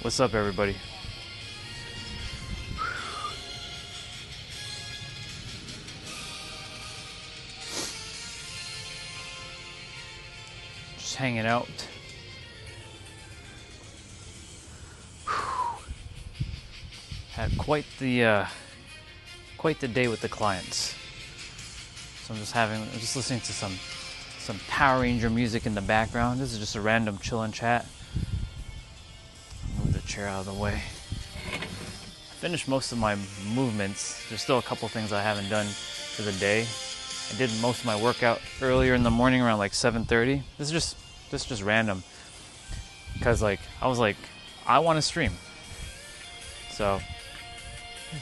What's up, everybody? Just hanging out. Had quite the day with the clients. So I'm just listening to some Power Ranger music in the background. This is just a random chillin' chat. Move the chair out of the way. I finished most of my movements. There's still a couple things I haven't done for the day. I did most of my workout earlier in the morning around like 7:30. This is just random. Because I was like, I want to stream. So we'll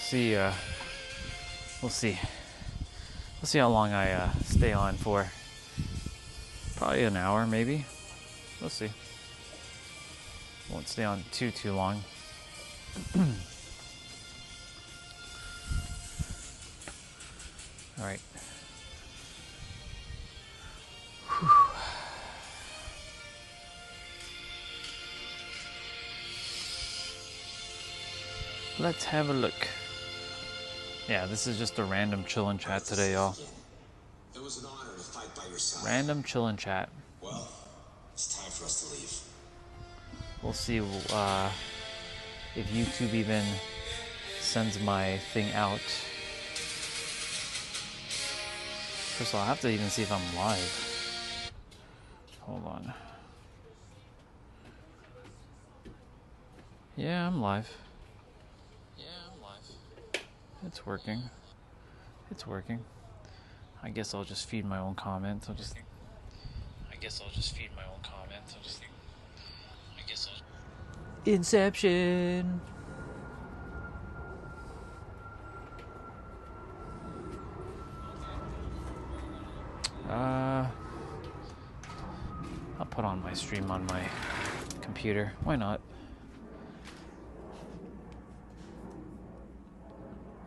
see how long I stay on for. Probably an hour, maybe. We'll see. Won't stay on too long. All right. Let's have a look. Yeah, this is just a random chillin' chat today, y'all. It was an honor to fight by your side. Random chillin' chat. Well, it's time for us to leave. We'll see if YouTube even sends my thing out. First of all, I have to even see if I'm live. Hold on. Yeah, I'm live. It's working. I guess I'll just feed my own comments. Inception. I'll put on my stream on my computer. Why not?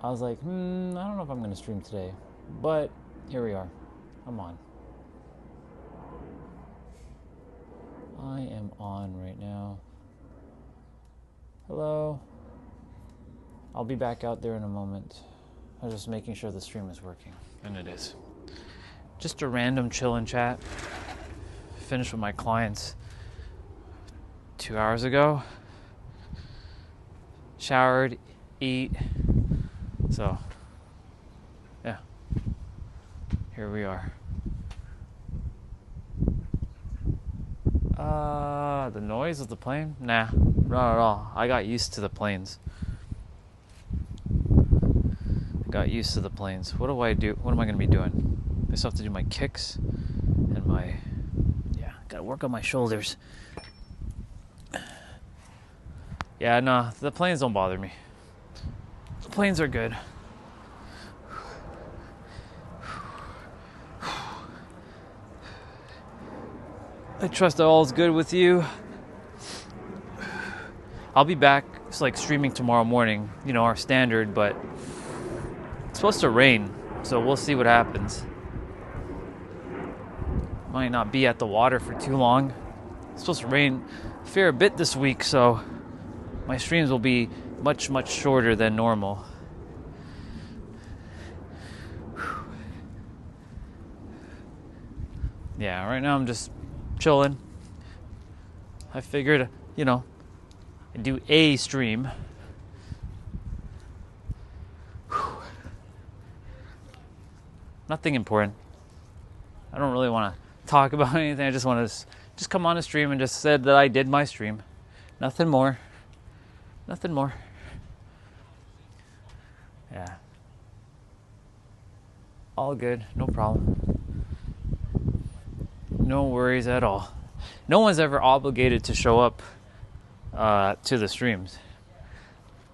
I was like, I don't know if I'm going to stream today, but here we are. I'm on. I am on right now. Hello. I'll be back out there in a moment. I was just making sure the stream is working, and it is. Just a random chillin' chat. Finished with my clients 2 hours ago. Showered, eat. So, yeah, here we are. The noise of the plane? Nah, not at all. I got used to the planes. What do I do? What am I going to be doing? I still have to do my kicks and gotta work on my shoulders. Yeah, no, the planes don't bother me. The planes are good. I trust that all's good with you. I'll be back streaming tomorrow morning, our standard, but it's supposed to rain, so we'll see what happens. Might not be at the water for too long. It's supposed to rain a fair bit this week, so my streams will be much shorter than normal. Yeah, right now I'm just chilling. I figured, do a stream. Nothing important. I don't really want to talk about anything. I just want to just come on a stream and just said that I did my stream. Nothing more. Yeah. All good. No problem. No worries at all. No one's ever obligated to show up to the streams.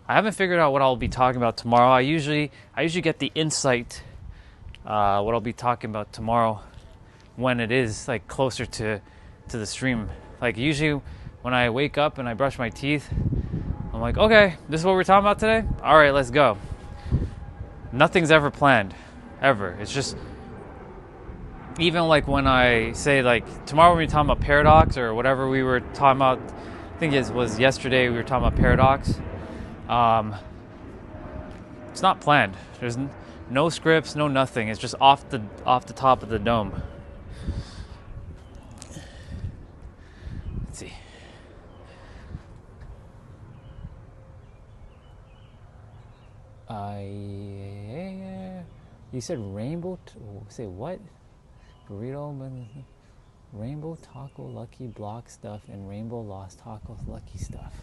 I haven't figured out what I'll be talking about tomorrow. I usually get the insight what I'll be talking about tomorrow when it is closer to the stream. Usually when I wake up and I brush my teeth, I'm like, okay, this is what we're talking about today? All right, let's go. Nothing's ever planned, ever. It's just, even when I say tomorrow we're talking about paradox or whatever we were talking about think it was yesterday we were talking about Paradox. Um, it's not planned. There's no scripts, no nothing. It's just off the top of the dome. Let's see. You said rainbow. Say what? Burrito, rainbow taco lucky block stuff, and rainbow lost tacos lucky stuff.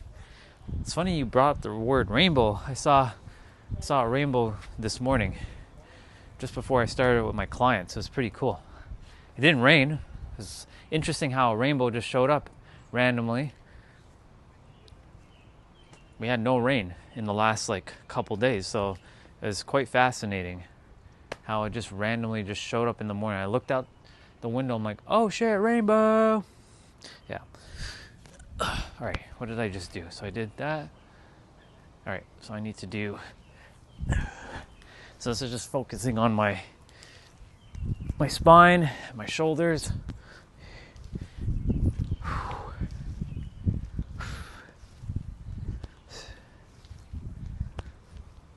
It's funny you brought up the word rainbow. I saw a rainbow this morning, just before I started with my clients. It was pretty cool. It didn't rain. It was interesting how a rainbow just showed up randomly. We had no rain in the last couple days, so it was quite fascinating how it just randomly just showed up in the morning. I looked out the window, I'm like, oh shit, rainbow. Yeah. All right, what did I just do? So I did that. All right, so I need to do, so this is just focusing on my spine, my shoulders.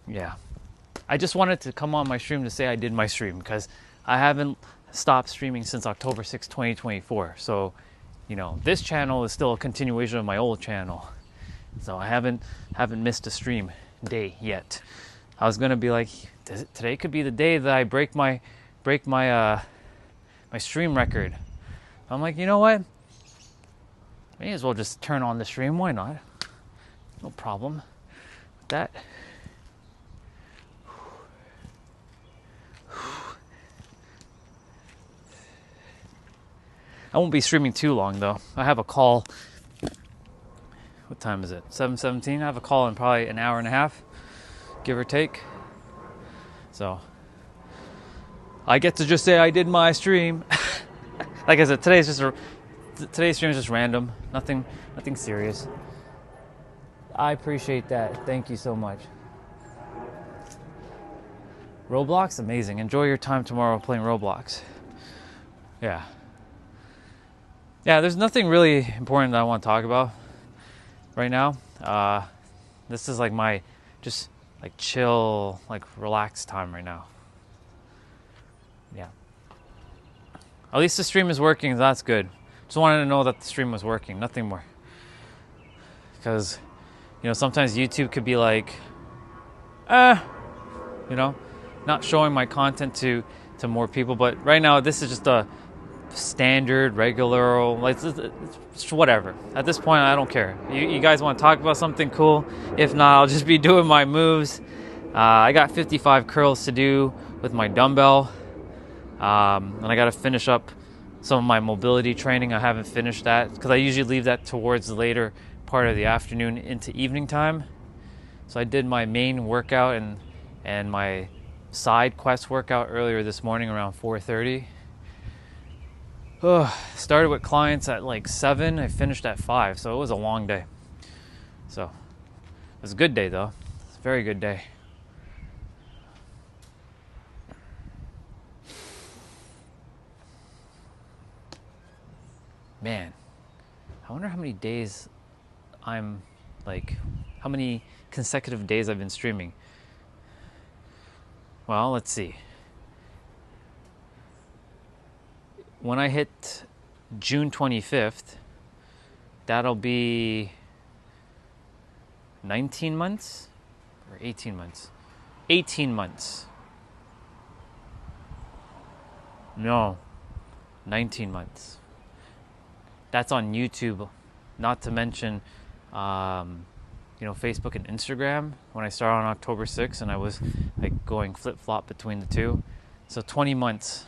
Yeah. I just wanted to come on my stream to say I did my stream, because I haven't stopped streaming since October 6, 2024. So, this channel is still a continuation of my old channel. So I haven't missed a stream day yet. I was gonna be like, today could be the day that I break my stream record. I'm like, you know what? May as well just turn on the stream. Why not? No problem with that. I won't be streaming too long though. I have a call. What time is it? 7:17. I have a call in probably an hour and a half, give or take. So I get to just say I did my stream. Like I said, today's stream is just random. Nothing serious. I appreciate that. Thank you so much. Roblox, amazing. Enjoy your time tomorrow playing Roblox. Yeah. Yeah, there's nothing really important that I want to talk about right now. This is my just chill, relaxed time right now. Yeah. At least the stream is working, so that's good. Just wanted to know that the stream was working, nothing more. Because, sometimes YouTube could be not showing my content to more people. But right now, this is just a standard, regular, it's whatever. At this point, I don't care. You guys want to talk about something, cool. If not, I'll just be doing my moves. I got 55 curls to do with my dumbbell. And I got to finish up some of my mobility training. I haven't finished that because I usually leave that towards the later part of the afternoon into evening time. So I did my main workout and my side quest workout earlier this morning around 4:30. Started with clients at 7. I finished at 5, so it was a long day. So it was a good day though. It's a very good day. Man, I wonder how many days how many consecutive days I've been streaming. Well, let's see. When I hit June 25th, that'll be 19 months or 18 months? 18 months. No, 19 months. That's on YouTube, not to mention, Facebook and Instagram. When I started on October 6th, and I was going flip-flop between the two, so 20 months.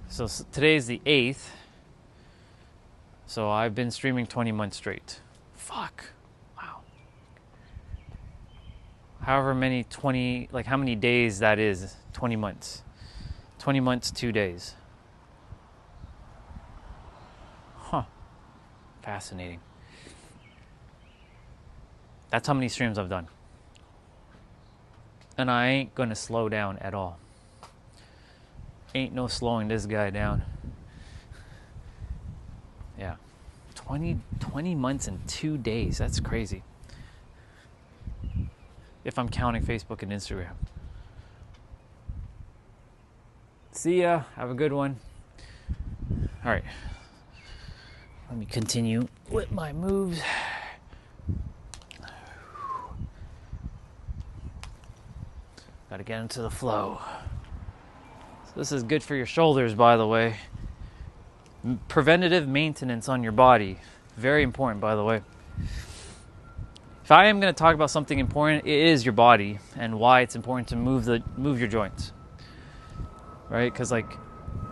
So today's the 8th, so I've been streaming 20 months straight. Fuck, wow. However many how many days that is? 20 months. 20 months, 2 days. Huh. Fascinating. That's how many streams I've done. And I ain't gonna slow down at all. Ain't no slowing this guy down. Yeah. 20 months and 2 days. That's crazy. If I'm counting Facebook and Instagram. See ya. Have a good one. All right. Let me continue with my moves. Got to get into the flow. So this is good for your shoulders, by the way. Preventative maintenance on your body. Very important, by the way. If I am going to talk about something important, it is your body and why it's important to move your joints. Right? Because like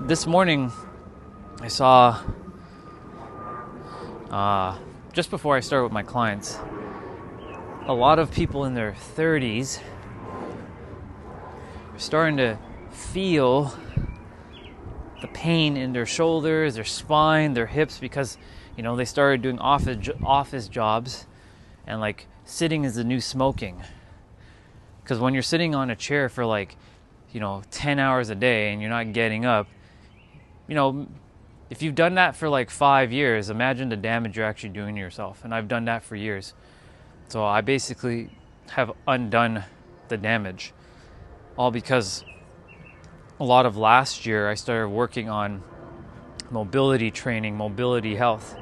this morning, I saw, just before I started with my clients, a lot of people in their 30s are starting to feel the pain in their shoulders, their spine, their hips, because, you know, they started doing office jobs, and like sitting is the new smoking. Because when you're sitting on a chair for like, 10 hours a day and you're not getting up, if you've done that for like 5 years, imagine the damage you're actually doing to yourself. And I've done that for years. So I basically have undone the damage. All because a lot of last year I started working on mobility training, mobility health.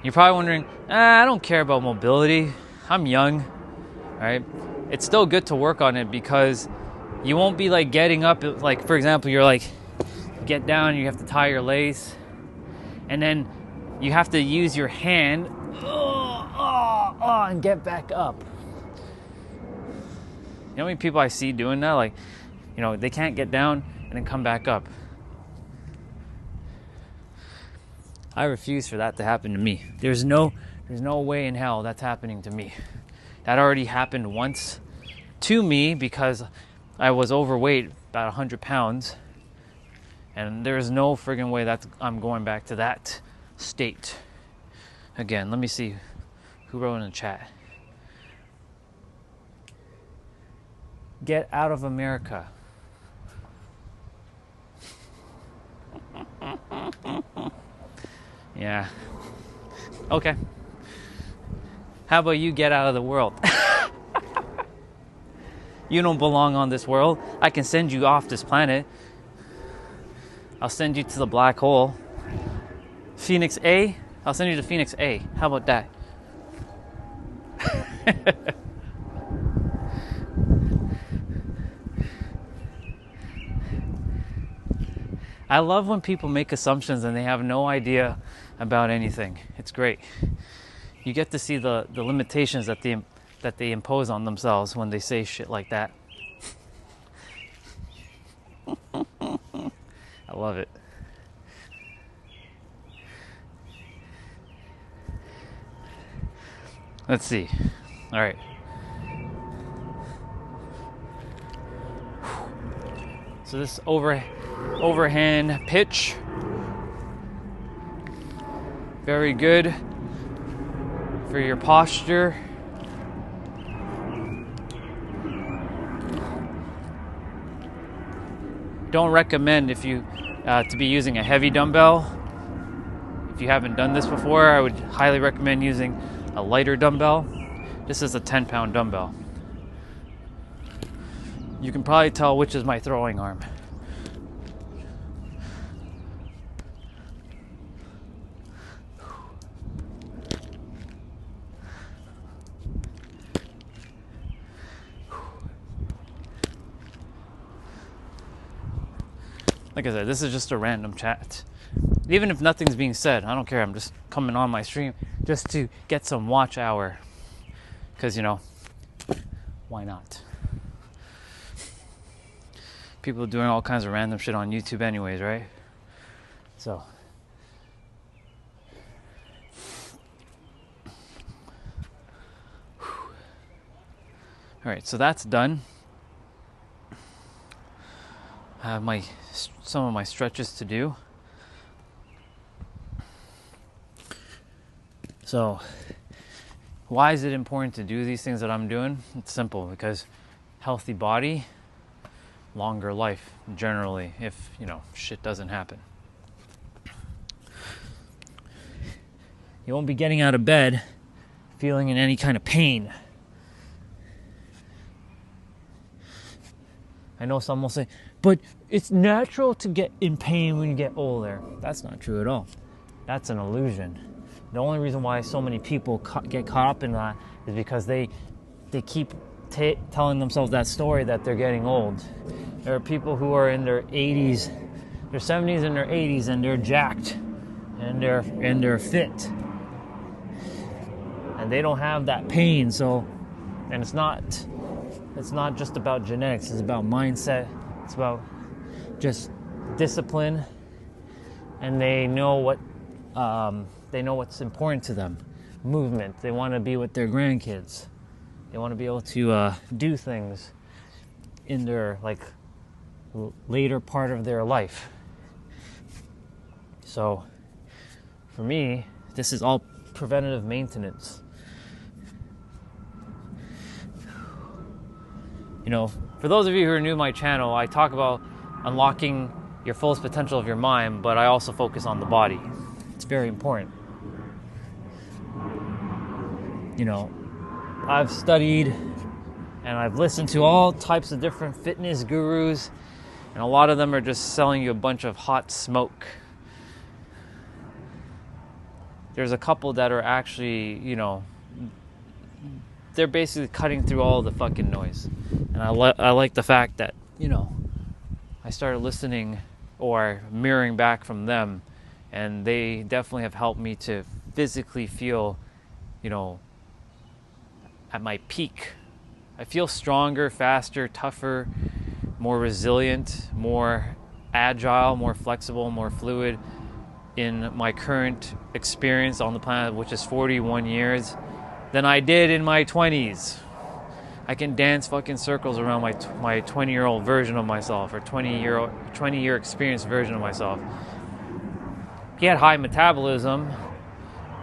You're probably wondering, I don't care about mobility. I'm young, right? It's still good to work on it because you won't be like getting up, like for example, you're like, get down, you have to tie your lace, and then you have to use your hand and get back up. You know how many people I see doing that? Like, they can't get down and then come back up. I refuse for that to happen to me. There's no way in hell that's happening to me. That already happened once to me because I was overweight, about 100 pounds. And there's no friggin' way that I'm going back to that state. Again, let me see who wrote in the chat. Get out of America. Yeah. Okay. How about you get out of the world? You don't belong on this world. I can send you off this planet. I'll send you to the black hole. Phoenix A? I'll send you to Phoenix A. How about that? I love when people make assumptions and they have no idea about anything. It's great. You get to see the limitations that they impose on themselves when they say shit like that. I love it. Let's see. All right. So this overhand pitch. Very good for your posture. Don't recommend if you to be using a heavy dumbbell. If you haven't done this before, I would highly recommend using a lighter dumbbell. This is a 10-pound dumbbell. You can probably tell which is my throwing arm. Like I said, this is just a random chat. Even if nothing's being said, I don't care. I'm just coming on my stream just to get some watch hour. Because, why not? People are doing all kinds of random shit on YouTube anyways, right? So. Alright, so that's done. I have some of my stretches to do. So, why is it important to do these things that I'm doing? It's simple, because healthy body, longer life, generally, if, shit doesn't happen. You won't be getting out of bed feeling in any kind of pain. I know some will say, but it's natural to get in pain when you get older. That's not true at all. That's an illusion. The only reason why so many people get caught up in that is because they keep telling themselves that story that they're getting old. There are people who are in their 80s, their 70s and their 80s, and they're jacked and they're fit. And they don't have that pain, and it's not just about genetics, it's about mindset, it's about just discipline, and they know what's important to them. Movement. They want to be with their grandkids. They want to be able to do things in their later part of their life. So for me, this is all preventative maintenance. For those of you who are new to my channel, I talk about unlocking your fullest potential of your mind, but I also focus on the body. It's very important. I've studied and I've listened to all types of different fitness gurus, and a lot of them are just selling you a bunch of hot smoke. There's a couple that are actually, they're basically cutting through all the fucking noise. And I like the fact that, I started listening or mirroring back from them, and they definitely have helped me to physically feel, at my peak. I feel stronger, faster, tougher, more resilient, more agile, more flexible, more fluid in my current experience on the planet, which is 41 years, than I did in my 20s. I can dance fucking circles around my 20-year-old version of myself, or 20-year experienced version of myself. He had high metabolism,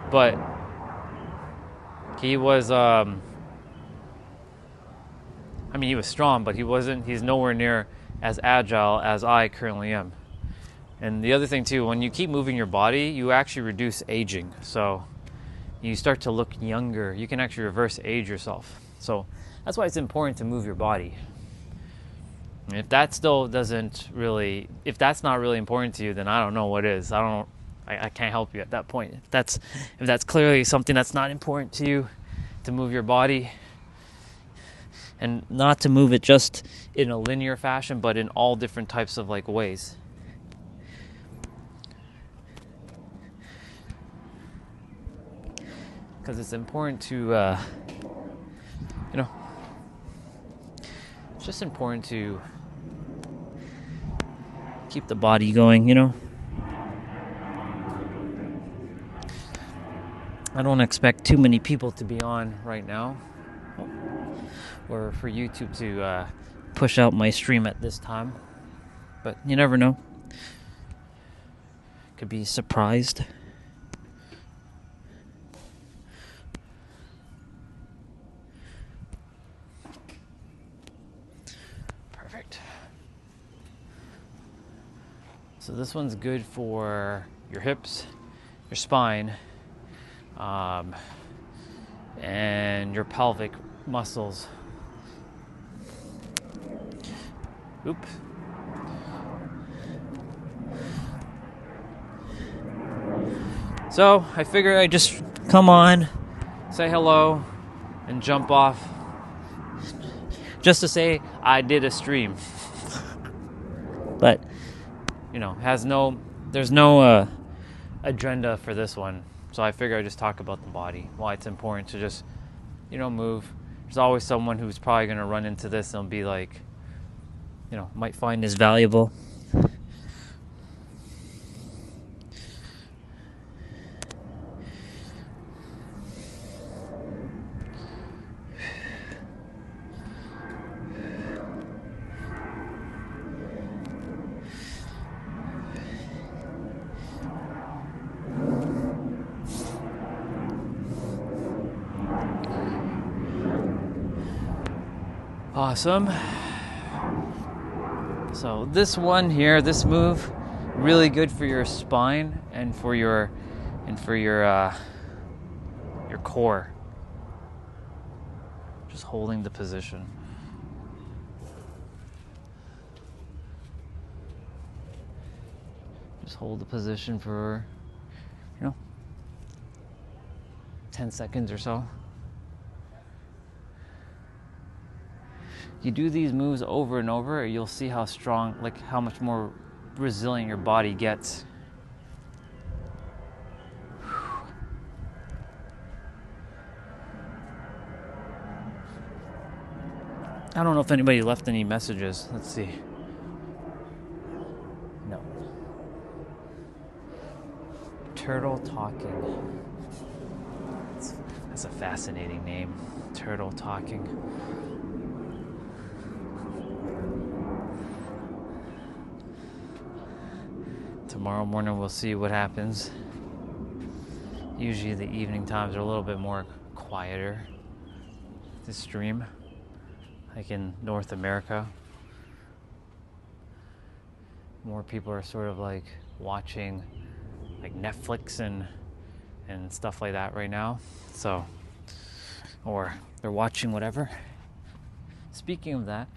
but he was, he was strong, but he's nowhere near as agile as I currently am. And the other thing too, when you keep moving your body, you actually reduce aging. So you start to look younger. You can actually reverse age yourself. So that's why it's important to move your body. And if that's not really important to you, then I don't know what is. I can't help you at that point. If that's clearly something that's not important to you, to move your body, and not to move it just in a linear fashion, but in all different types of ways. Because it's important to, it's just important to keep the body going, I don't expect too many people to be on right now, or for YouTube to push out my stream at this time, but you never know. Could be surprised. Perfect. So this one's good for your hips, your spine, and your pelvic muscles. Oop. So I figured I'd just come on, say hello, and jump off, just to say I did a stream. But there's no agenda for this one. So I figure I just talk about the body, why it's important to just, move. There's always someone who's probably going to run into this and be like, might find this valuable. Awesome. So this one here, this move, really good for your spine and for your your core. Just holding the position. Just hold the position for, 10 seconds or so. You do these moves over and over, you'll see how strong, like how much more resilient your body gets. I don't know if anybody left any messages. Let's see. No. Turtle Talking. That's a fascinating name. Turtle Talking. Tomorrow morning we'll see what happens. Usually the evening times are a little bit more quieter to stream, like in North America. More people are sort of like watching like Netflix and stuff like that right now. So, or they're watching whatever. Speaking of that,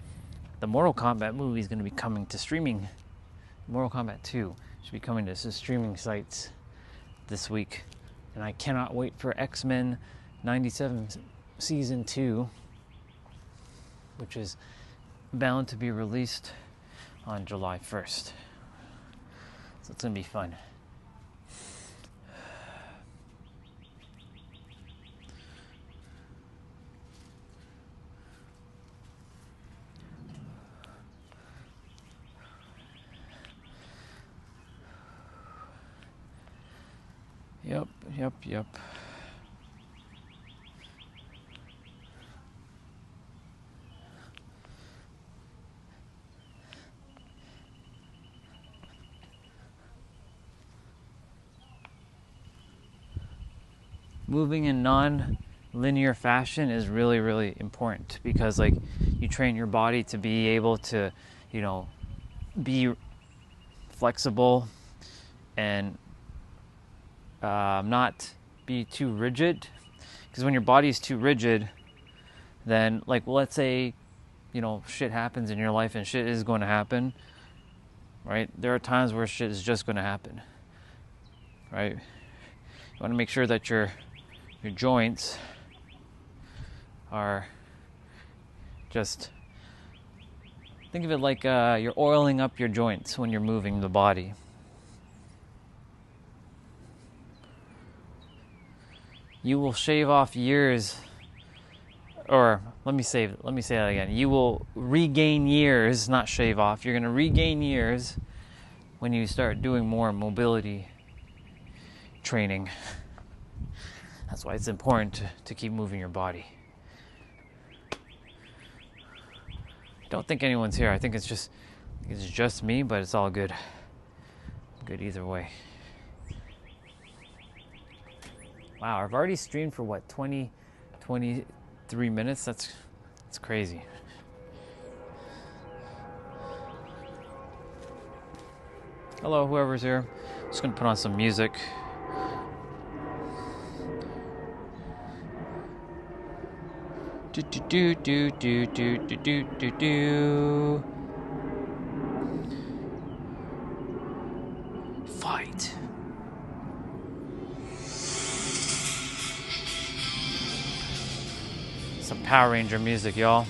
the Mortal Kombat movie is going to be coming to streaming. Mortal Kombat 2 should be coming to streaming sites this week. And I cannot wait for X-Men 97 Season 2, which is bound to be released on July 1st. So it's going to be fun. Yep. Moving in non-linear fashion is really, really important because like you train your body to be able to, be flexible and not be too rigid. Because when your body is too rigid, then like let's say, shit happens in your life, and shit is going to happen, right? There are times where shit is just going to happen, right? You want to make sure that your joints are just, think of it like you're oiling up your joints when you're moving the body. You will shave off years, or let me say that again. You will regain years, not shave off. You're going to regain years when you start doing more mobility training. That's why it's important to keep moving your body. I don't think anyone's here. I think it's just me, but it's all good. Good either way. Wow, I've already streamed for 23 minutes? That's crazy. Hello, whoever's here. Just gonna put on some music. Do. Fight. Some Power Ranger music, y'all.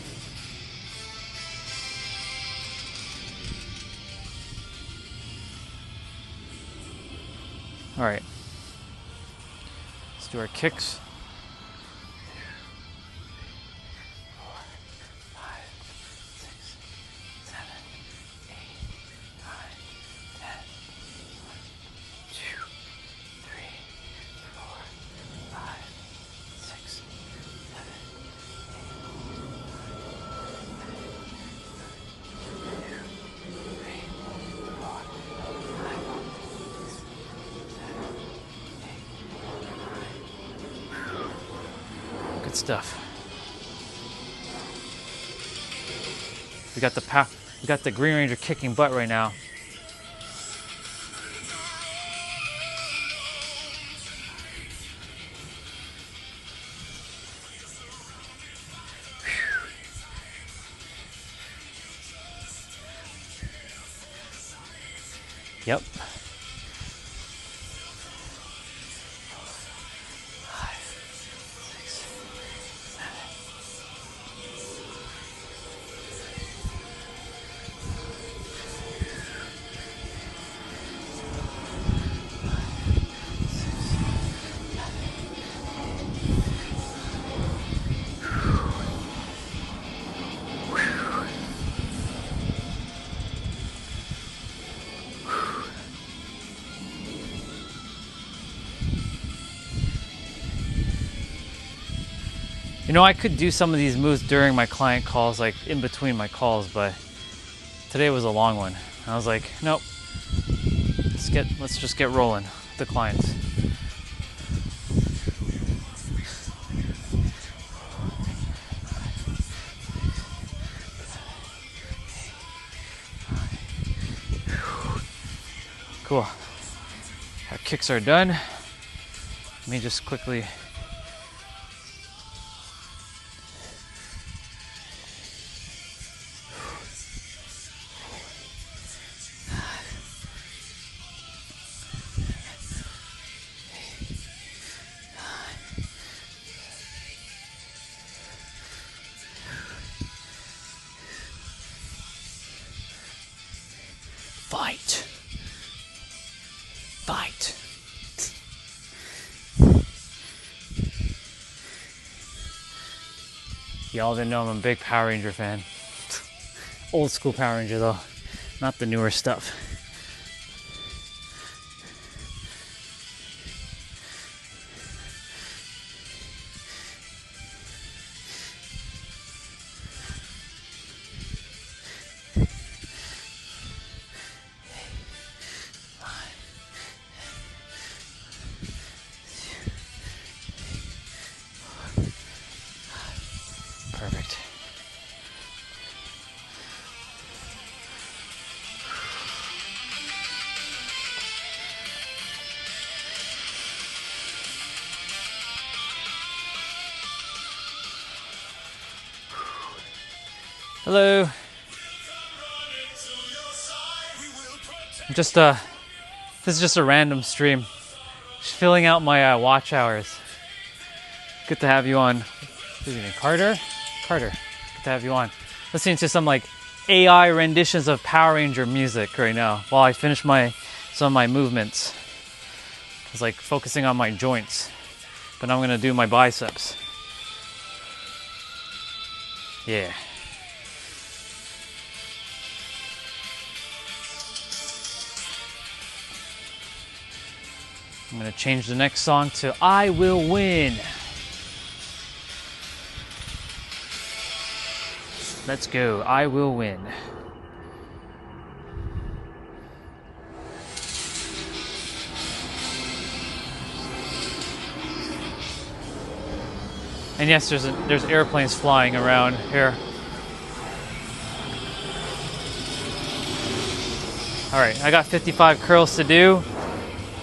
All right. Let's do our kicks. 4, 5, 6, 7, 8, 9, 10, 2, 3, 4, 5, 6, 7. Good stuff. We got the Green Ranger kicking butt right now. Yep. You know, I could do some of these moves during my client calls, like in between my calls, but today was a long one. I was like, nope. Let's just get rolling with the clients. Cool. Our kicks are done. Let me just quickly. Fight. Fight. Y'all didn't know I'm a big Power Ranger fan. Old school Power Ranger though, not the newer stuff. Perfect. Hello. Just this is just a random stream. Just filling out my watch hours. Good to have you on. Who's your name? Carter? Carter. Good to have you on. Listening to some like AI renditions of Power Ranger music right now while I finish some of my movements. It's like focusing on my joints. But now I'm gonna do my biceps. Yeah. I'm gonna change the next song to I Will Win. Let's go. I will win. And yes, there's airplanes flying around here. All right, I got 55 curls to do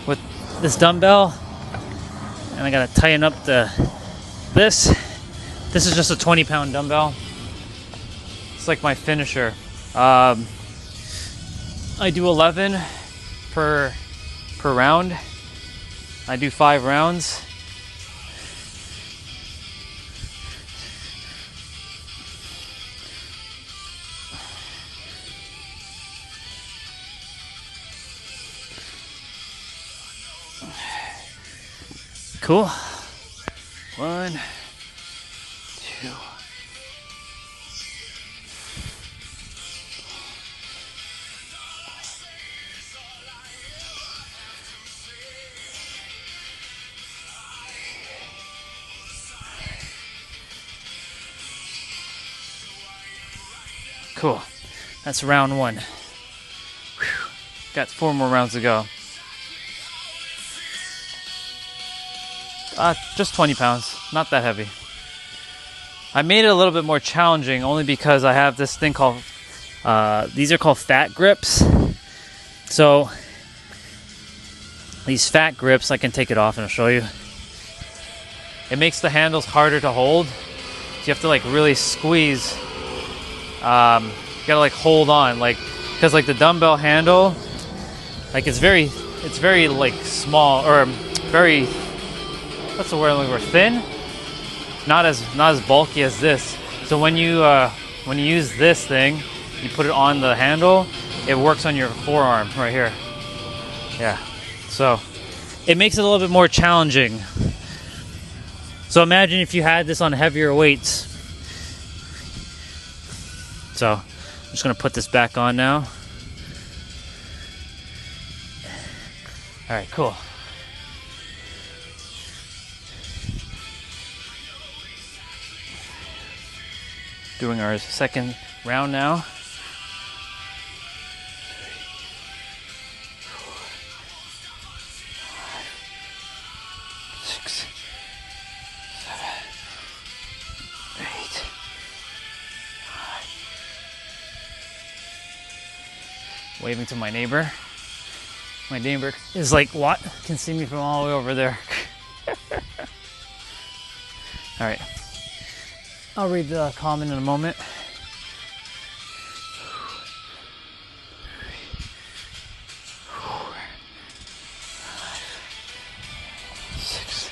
with this dumbbell, and I gotta tighten up this. This is just a 20-pound dumbbell. It's like my finisher. I do 11 per round. I do 5 rounds. Cool. 1, 2. Cool. That's round 1. Whew. Got 4 more rounds to go. Just 20 pounds. Not that heavy. I made it a little bit more challenging only because I have this thing called, these are called fat grips. So, these fat grips, I can take it off and I'll show you. It makes the handles harder to hold. So you have to like really squeeze. You gotta like hold on, like, because like the dumbbell handle, Like it's very like small, or very, what's the word I'm looking for? Thin, not as bulky as this. So when you use this thing, you put it on the handle, it works on your forearm right here. Yeah, so it makes it a little bit more challenging. So imagine if you had this on heavier weights. So I'm just gonna put this back on now. All right, cool. Doing our second round now. 6, 7, 8. Waving to my neighbor. My neighbor is like, what? Can see me from all the way over there. All right. I'll read the comment in a moment. 6.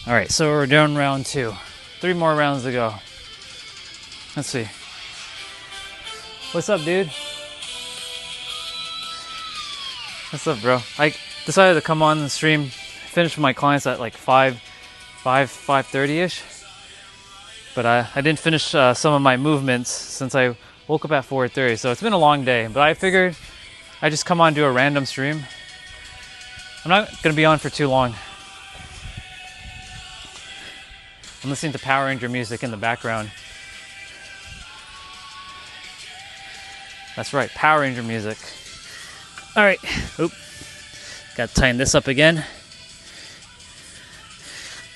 All right, so we're down round 2. 3 more rounds to go. Let's see. What's up, dude? What's up, bro? I decided to come on the stream, finish my clients at like 5:30ish. But I didn't finish some of my movements since I woke up at 4:30. So it's been a long day. But I figured I just come on and do a random stream. I'm not gonna be on for too long. I'm listening to Power Ranger music in the background. That's right, Power Ranger music. All right, oop, gotta tighten this up again.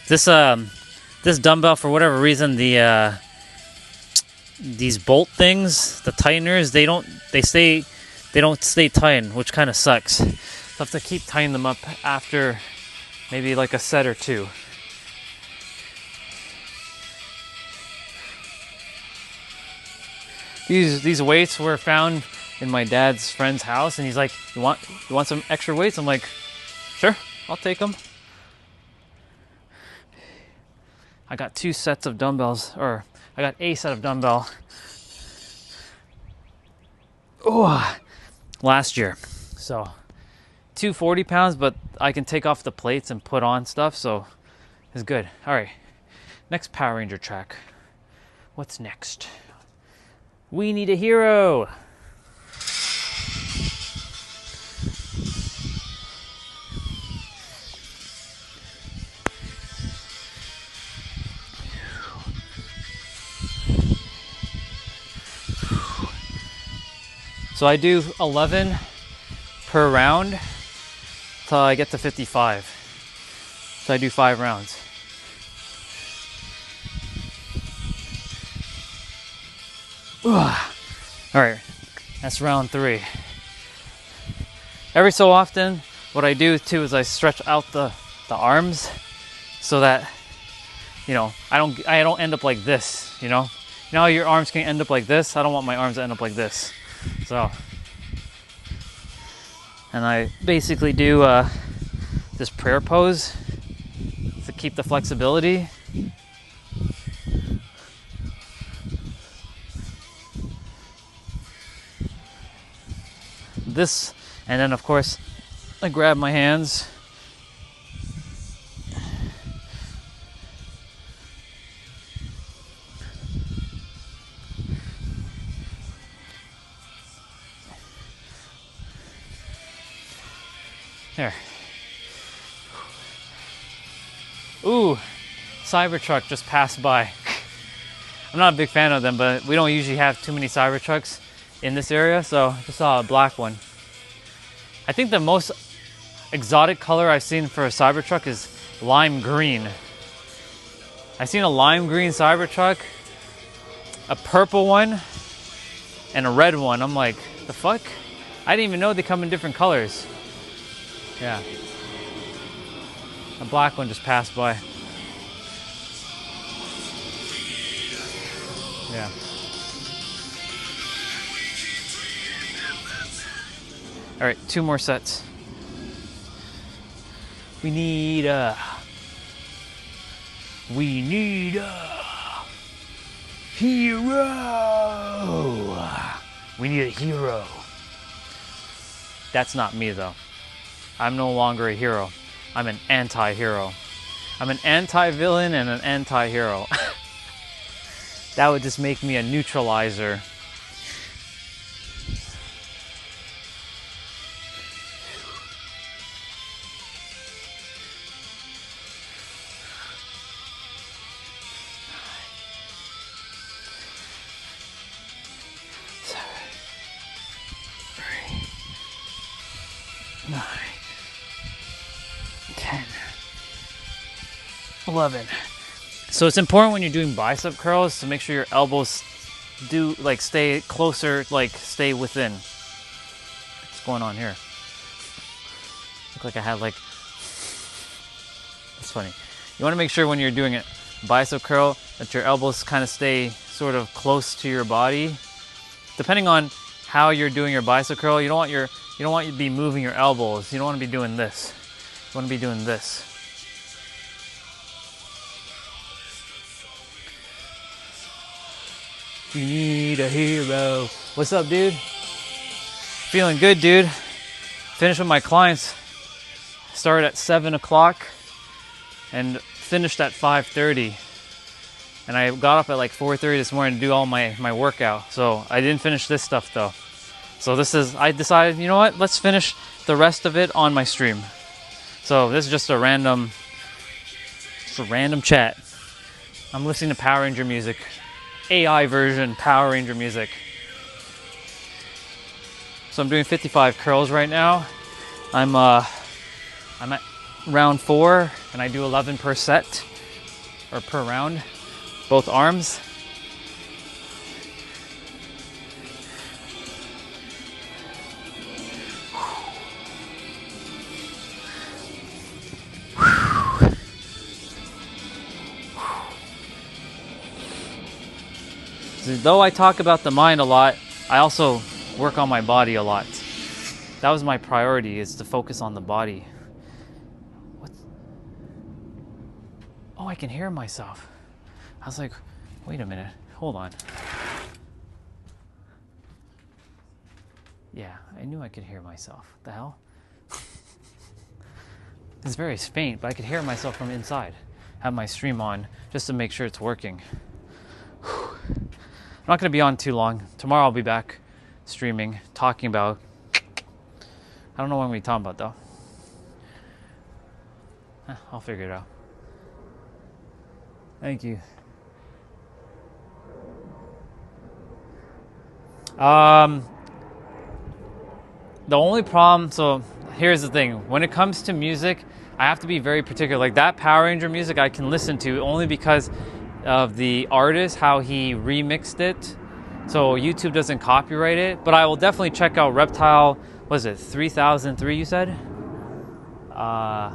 This dumbbell, for whatever reason, these bolt things, the tighteners, they don't stay tightened, which kind of sucks. So I have to keep tightening them up after maybe like a set or two. These weights were found in my dad's friend's house, and he's like, you want some extra weights? I'm like, sure, I'll take them. I got 2 sets of dumbbells, or I got a set of dumbbell last year. So 2 40 pounds, but I can take off the plates and put on stuff, so it's good. All right, next Power Ranger track. What's next? We Need a Hero. So I do 11 per round till I get to 55. So I do 5 rounds. All right, that's round 3. Every so often, what I do too is I stretch out the arms so that, you know, I don't end up like this. You know how your arms can end up like this? I don't want my arms to end up like this. So, and I basically do this prayer pose to keep the flexibility. This, and then of course I grab my hands. There. Ooh, Cybertruck just passed by. I'm not a big fan of them, but we don't usually have too many Cybertrucks in this area, so I just saw a black one. I think the most exotic color I've seen for a Cybertruck is lime green. I've seen a lime green Cybertruck, a purple one, and a red one. I'm like, the fuck? I didn't even know they come in different colors. Yeah. A black one just passed by. Yeah. All right, 2 more sets. We need a hero. We need a hero. That's not me though. I'm no longer a hero. I'm an anti-hero. I'm an anti-villain and an anti-hero. That would just make me a neutralizer. Nine, 10, 11. So it's important when you're doing bicep curls to make sure your elbows do like stay closer, like stay within. What's going on here? Look like I had like, it's funny. You want to make sure when you're doing a bicep curl that your elbows kind of stay sort of close to your body. Depending on how you're doing your bicep curl, you don't want you to be moving your elbows. You don't want to be doing this. You want to be doing this. We need a hero. What's up, dude? Feeling good, dude. Finished with my clients. Started at 7 o'clock and finished at 5:30. And I got up at like 4:30 this morning to do all my workout. So I didn't finish this stuff though. So I decided, you know what? Let's finish the rest of it on my stream. So this is just a random chat. I'm listening to Power Ranger music. AI version Power Ranger music. So I'm doing 55 curls right now. I'm at round 4 and I do 11 per set or per round, both arms. Though I talk about the mind a lot, I also work on my body a lot. That was my priority, is to focus on the body. What? Oh, I can hear myself. I was like, wait a minute, hold on. Yeah, I knew I could hear myself. The hell? It's very faint, but I could hear myself from inside. Have my stream on just to make sure it's working. I'm not going to be on too long. Tomorrow I'll be back streaming, talking about... I don't know what I'm going to be talking about, though. I'll figure it out. Thank you. The only problem... So, here's the thing. When it comes to music, I have to be very particular. Like, that Power Ranger music I can listen to only because of the artist, how he remixed it, so YouTube doesn't copyright it. But I will definitely check out Reptile. Was it 3003 you said? Yeah,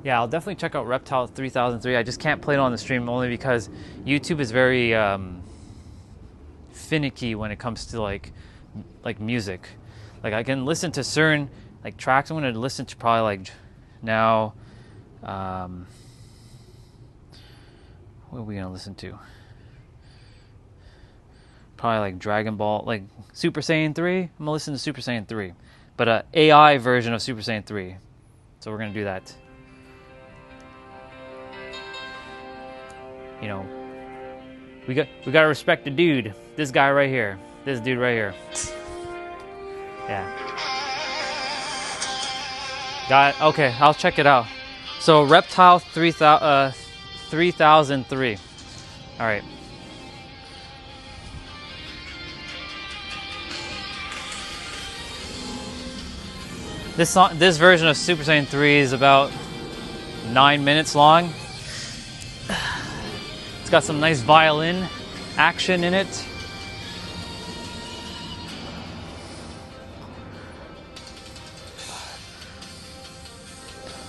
I'll definitely check out Reptile 3003. I just can't play it on the stream only because YouTube is very finicky when it comes to like music. Like I can listen to certain like tracks. I'm going to listen to probably like now. What are we gonna listen to? Probably like Dragon Ball, like Super Saiyan 3. I'm gonna listen to Super Saiyan 3, but a AI version of Super Saiyan 3. So we're gonna do that. You know, we gotta respect the dude. This guy right here. This dude right here. Yeah. Okay, I'll check it out. So Reptile 3003. All right. This version of Super Saiyan 3 is about 9 minutes long. It's got some nice violin action in it.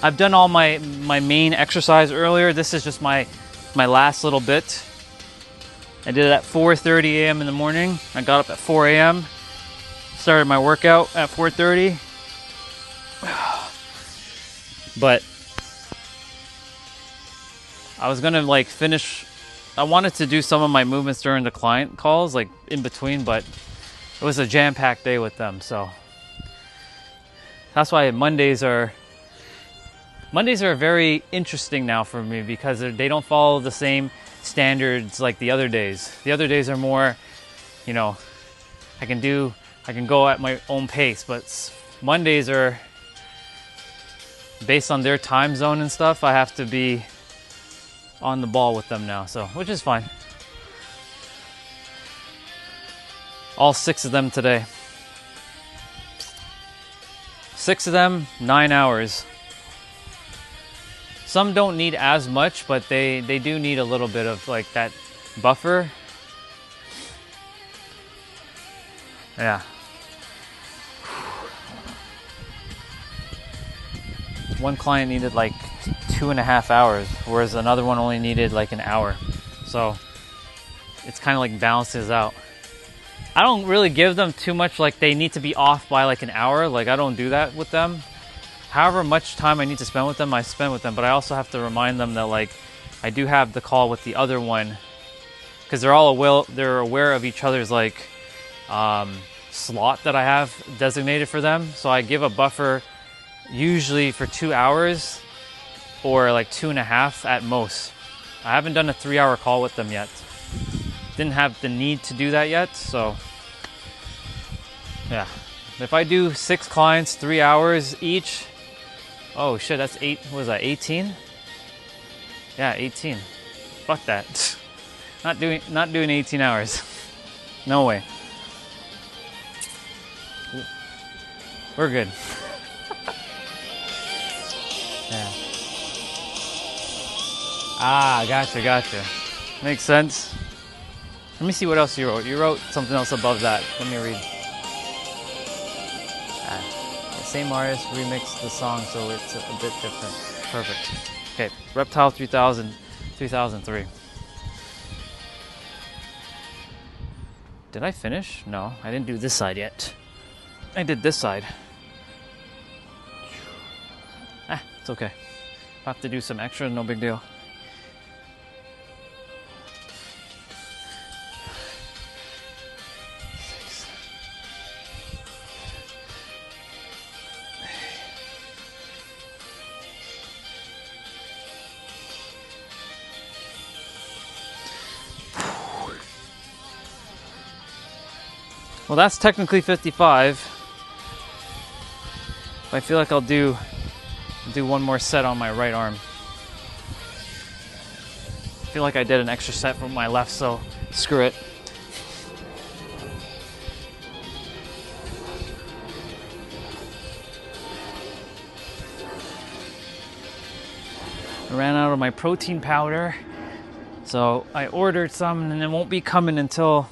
I've done all my main exercise earlier. This is just my last little bit. I did it at 4:30 a.m. in the morning. I got up at 4 a.m. Started my workout at 4:30. But I was gonna like finish. I wanted to do some of my movements during the client calls, like in between, but it was a jam-packed day with them, so that's why Mondays are very interesting now for me, because they don't follow the same standards like the other days. The other days are more, you know, I can go at my own pace, but Mondays are based on their time zone and stuff. I have to be on the ball with them now, so which is fine. All 6 of them today. 6 of them, 9 hours. Some don't need as much, but they do need a little bit of like that buffer. Yeah. One client needed like 2.5 hours, whereas another one only needed like an hour. So it's kind of like balances out. I don't really give them too much, like they need to be off by like an hour. Like I don't do that with them. However much time I need to spend with them, I spend with them. But I also have to remind them that like I do have the call with the other one, because they're aware of each other's like slot that I have designated for them. So I give a buffer usually for 2 hours or like 2.5 at most. I haven't done a 3-hour call with them yet. Didn't have the need to do that yet, so yeah. If I do 6 clients, 3 hours each, oh shit, that's 8, what was that, 18? Yeah, 18. Fuck that. Not doing 18 hours. No way. We're good. Yeah. Ah, gotcha. Makes sense. Let me see what else you wrote. You wrote something else above that. Let me read. The same artist remixed the song, so it's a bit different. Perfect. Okay, Reptile 3000, 2003. Did I finish? No, I didn't do this side yet. I did this side. It's okay. If I have to do some extra, no big deal. Well, that's technically 55. I feel like I'll do one more set on my right arm. I feel like I did an extra set from my left, so screw it. I ran out of my protein powder, so I ordered some, and it won't be coming until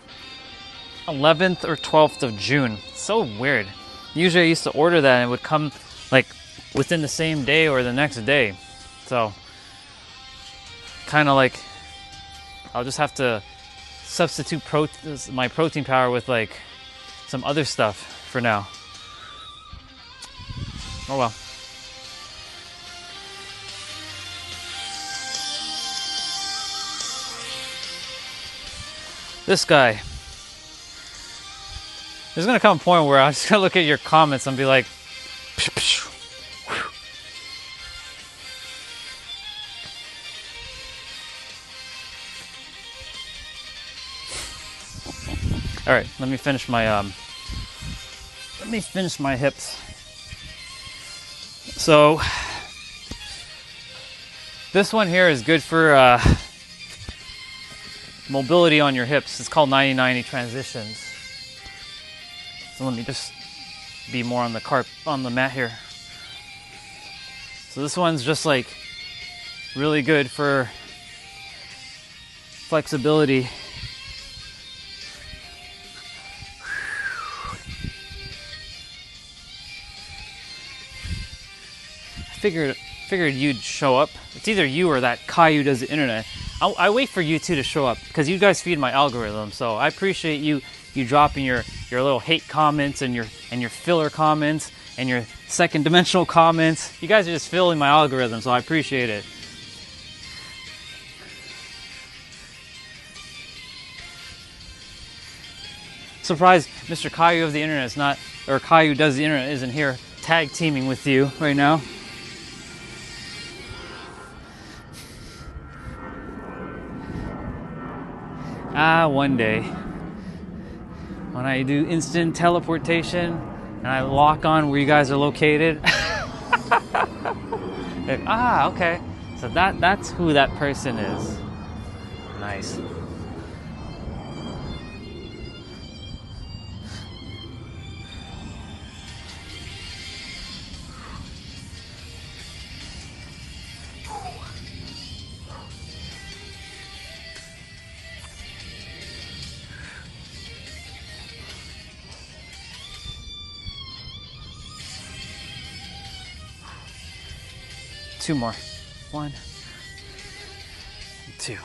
11th or 12th of June. So weird. Usually I used to order that and it would come like within the same day or the next day. So kind of like I'll just have to substitute my protein powder with like some other stuff for now. Oh well. This guy. There's gonna come a point where I'm just gonna look at your comments and be like, psh, psh, all right, let me finish my hips. So this one here is good for mobility on your hips. It's called 90-90 transitions. So let me just be more on the mat here. So this one's just like really good for flexibility. I figured you'd show up. It's either you or that Kai who does the internet. I wait for you two to show up because you guys feed my algorithm. So I appreciate you dropping your little hate comments and your filler comments and your second dimensional comments. You guys are just filling my algorithm, so I appreciate it. Surprised Mr. Caillou of the internet is not, or Caillou does the internet isn't here tag teaming with you right now. One day when I do instant teleportation and I lock on where you guys are located. Okay. So that's who that person is. Nice. Two more. 1, 2.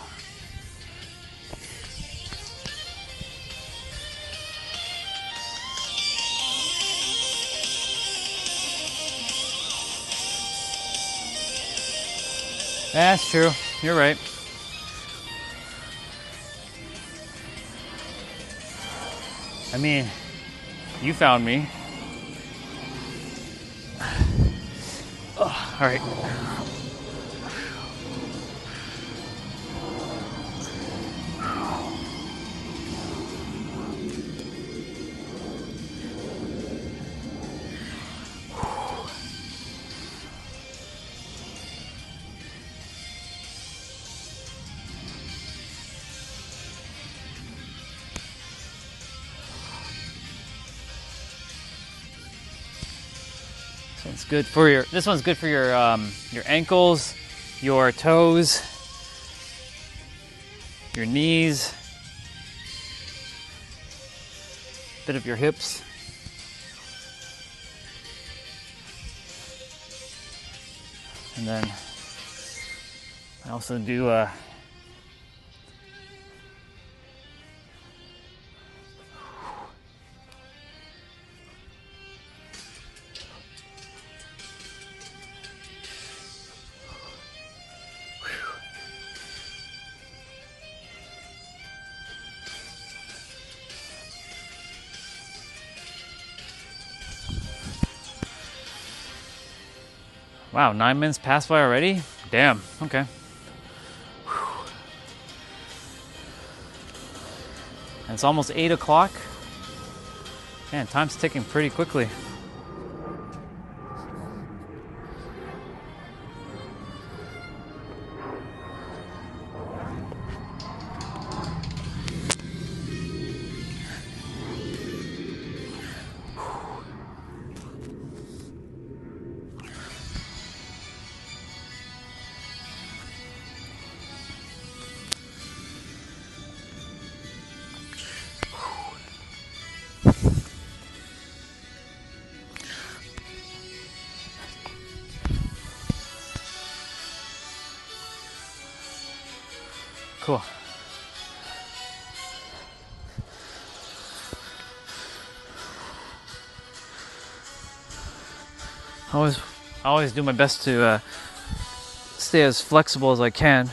That's true. You're right. I mean, you found me. Oh, all right. This one's good for your ankles, your toes, your knees, bit of your hips. And then I also do wow, 9 minutes passed by already? Damn, okay. And it's almost 8 o'clock. Man, time's ticking pretty quickly. Cool. I always do my best to stay as flexible as I can.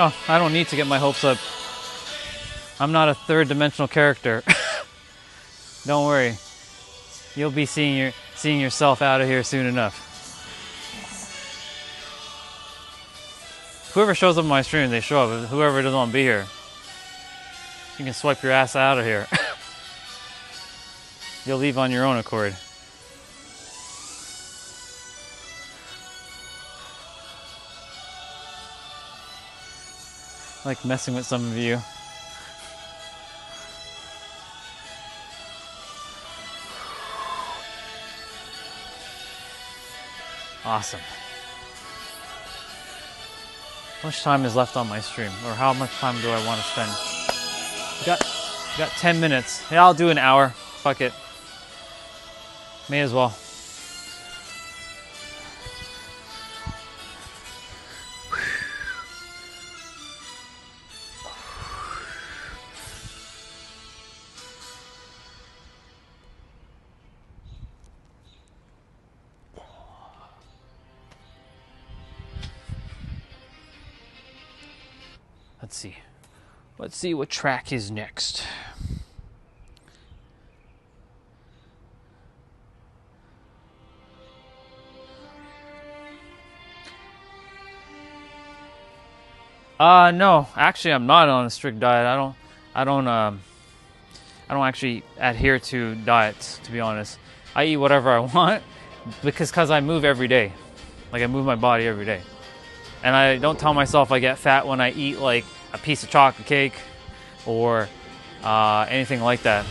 Oh, I don't need to get my hopes up. I'm not a third-dimensional character. Don't worry. You'll be seeing yourself out of here soon enough. Whoever shows up on my stream, they show up. Whoever doesn't want to be here. You can swipe your ass out of here. You'll leave on your own accord. I like messing with some of you. Awesome. How much time is left on my stream? Or how much time do I want to spend? Got 10 minutes. Yeah, I'll do an hour. Fuck it. May as well. Let's see. Let's see what track is next. No, actually I'm not on a strict diet. I don't actually adhere to diets, to be honest. I eat whatever I want because I move every day. Like I move my body every day. And I don't tell myself I get fat when I eat like a piece of chocolate cake or anything like that.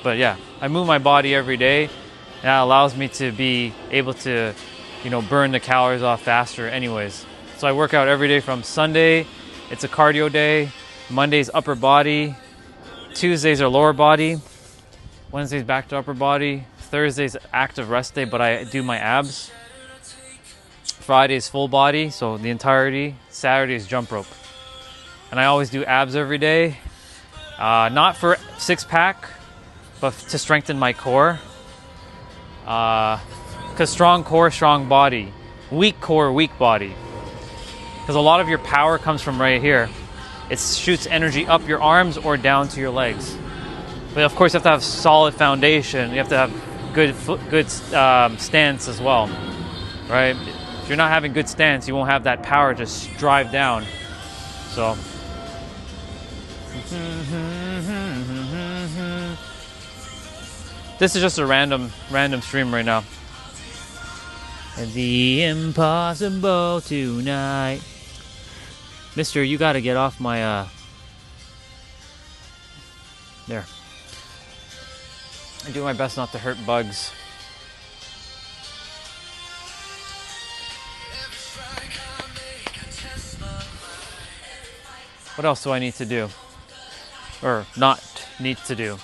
But yeah, I move my body every day, and that allows me to be able to, burn the calories off faster anyways. So I work out every day from Sunday, it's a cardio day, Monday's upper body, Tuesdays are lower body, Wednesday's back to upper body, Thursday's active rest day, but I do my abs. Friday's full body, so the entirety. Saturday's jump rope. And I always do abs every day. Not for six pack, but to strengthen my core. Because strong core, strong body. Weak core, weak body. Because a lot of your power comes from right here. It shoots energy up your arms or down to your legs. But of course you have to have solid foundation. You have to have good stance as well, right? If you're not having good stance, you won't have that power to drive down. So. This is just a random stream right now. The impossible tonight. Mister, you gotta get off my, there. I do my best not to hurt bugs. What else do I need to do? Or not need to do?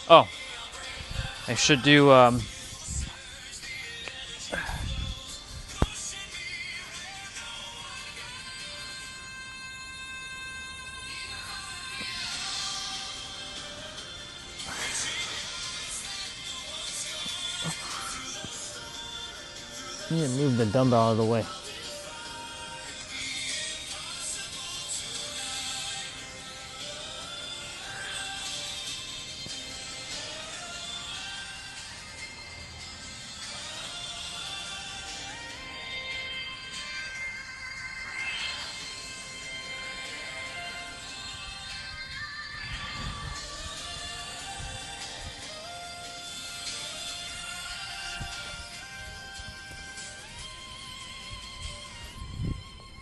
Oh, I should do, I need to move the dumbbell out of the way.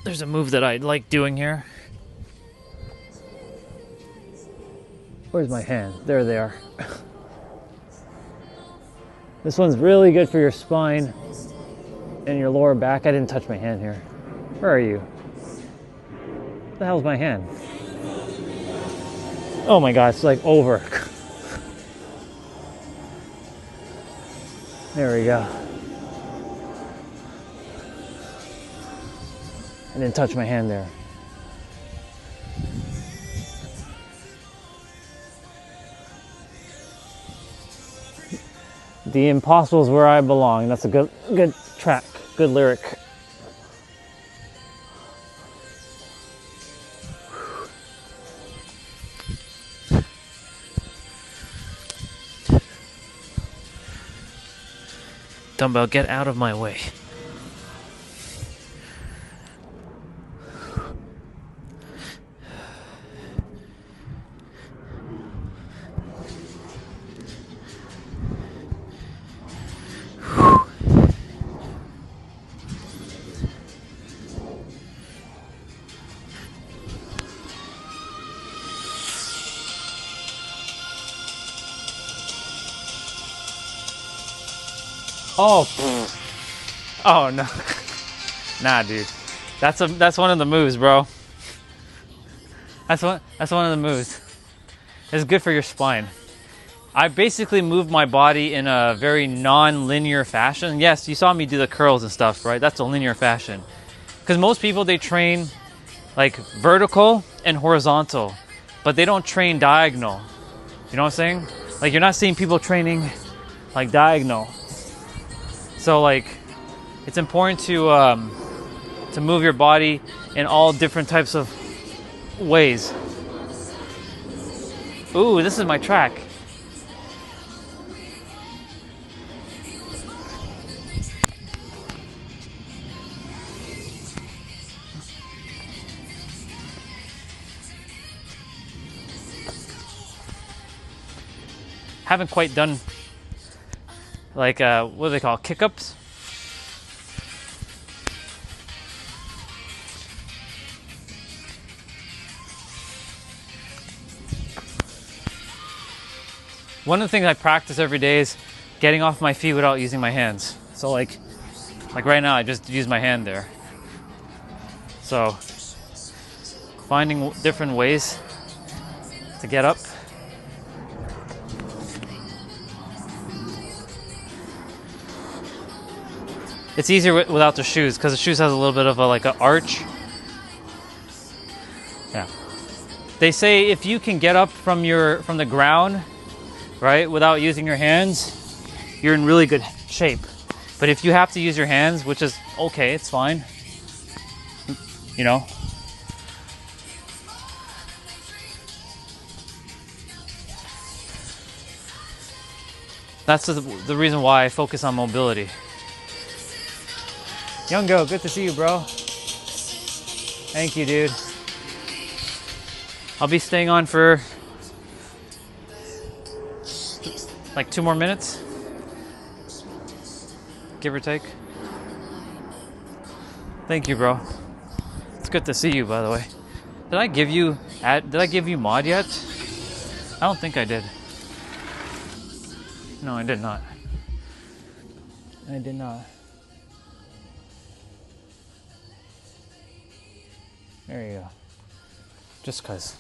There's a move that I like doing here. Where's my hand? There they are. This one's really good for your spine and your lower back. I didn't touch my hand here. Where are you? What the hell's my hand? Oh my god, it's like over. There we go. I didn't touch my hand there. The impossible is where I belong. That's a good track, good lyric. Dumbbell, get out of my way. Oh, oh no, nah, dude. That's one of the moves, bro. That's one of the moves. It's good for your spine. I basically move my body in a very non-linear fashion. Yes, you saw me do the curls and stuff, right? That's a linear fashion. Because most people, they train like vertical and horizontal, but they don't train diagonal. You know what I'm saying? Like, you're not seeing people training like diagonal. So like, it's important to move your body in all different types of ways. Ooh, this is my track. Haven't quite done like what do they call kick-ups? One of the things I practice every day is getting off my feet without using my hands. So like right now I just use my hand there. So finding different ways to get up. It's easier without the shoes because the shoes has a little bit of like an arch. Yeah. They say if you can get up from the ground, right, without using your hands, you're in really good shape. But if you have to use your hands, which is okay, it's fine. You know. That's the reason why I focus on mobility. Youngo, good to see you, bro. Thank you, dude. I'll be staying on for like 2 more minutes, give or take. Thank you, bro. It's good to see you, by the way. Did I give you mod yet? I don't think I did. No, I did not. I did not. There you go. Just cause.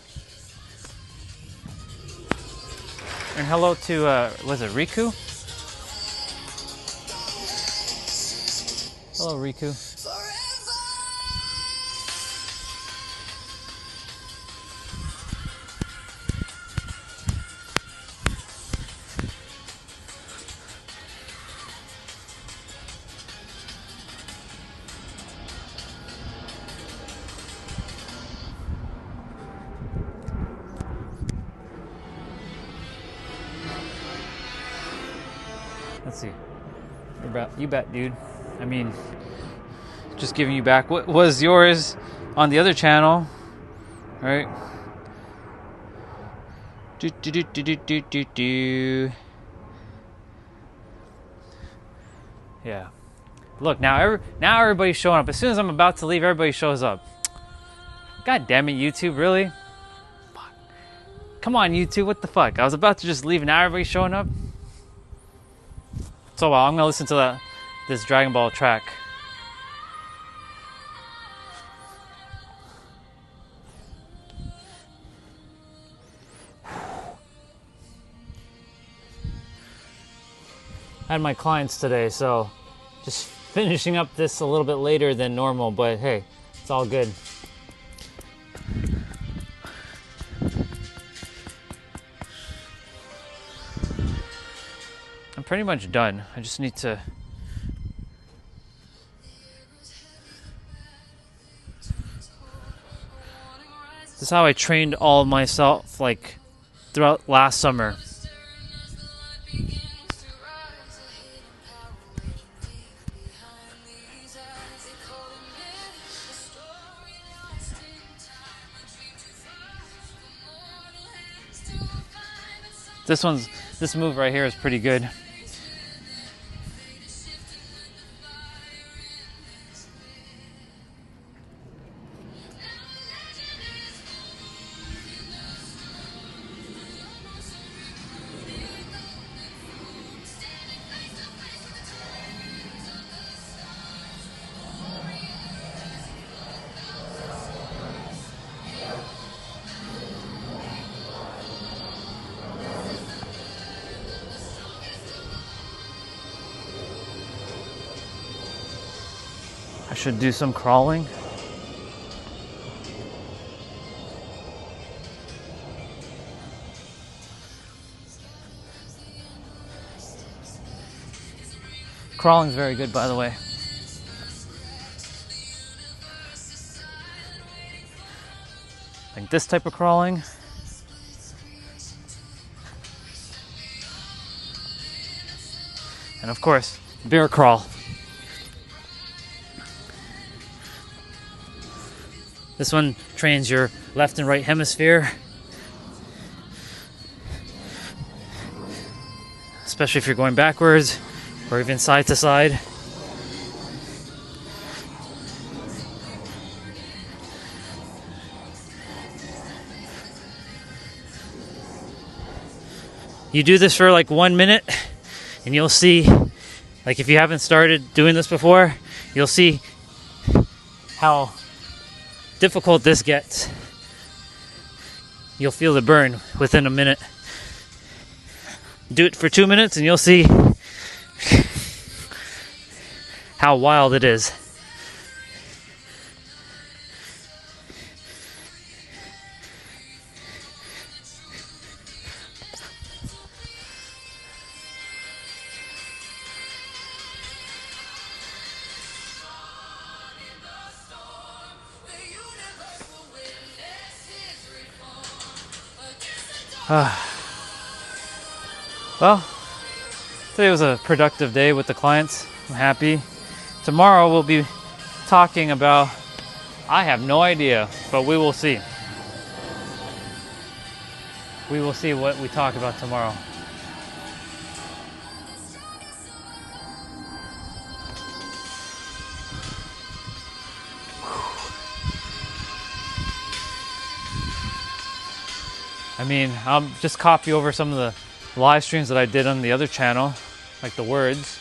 And hello to, was it Riku? Hello, Riku. Let's see. You bet, dude. I mean, just giving you back what was yours on the other channel, right? Yeah. Look, now everybody's showing up. As soon as I'm about to leave, everybody shows up. God damn it, YouTube, really? Fuck. Come on, YouTube, what the fuck? I was about to just leave, and now everybody's showing up. So I'm gonna listen to this Dragon Ball track. I had my clients today, so just finishing up this a little bit later than normal, but hey, it's all good. I'm pretty much done. I just need to this is how I trained all of myself like throughout last summer. This move right here is pretty good. I should do some crawling. Crawling's very good, by the way. Like this type of crawling. And of course, bear crawl. This one trains your left and right hemisphere, especially if you're going backwards or even side to side. You do this for like 1 minute and you'll see, like if you haven't started doing this before, you'll see how difficult this gets. You'll feel the burn within a minute. Do it for 2 minutes and you'll see how wild it is. Well, today was a productive day with the clients. I'm happy. Tomorrow we'll be talking about, I have no idea, but we will see. We will see what we talk about tomorrow. I mean, I'll just copy over some of the live streams that I did on the other channel, like the words.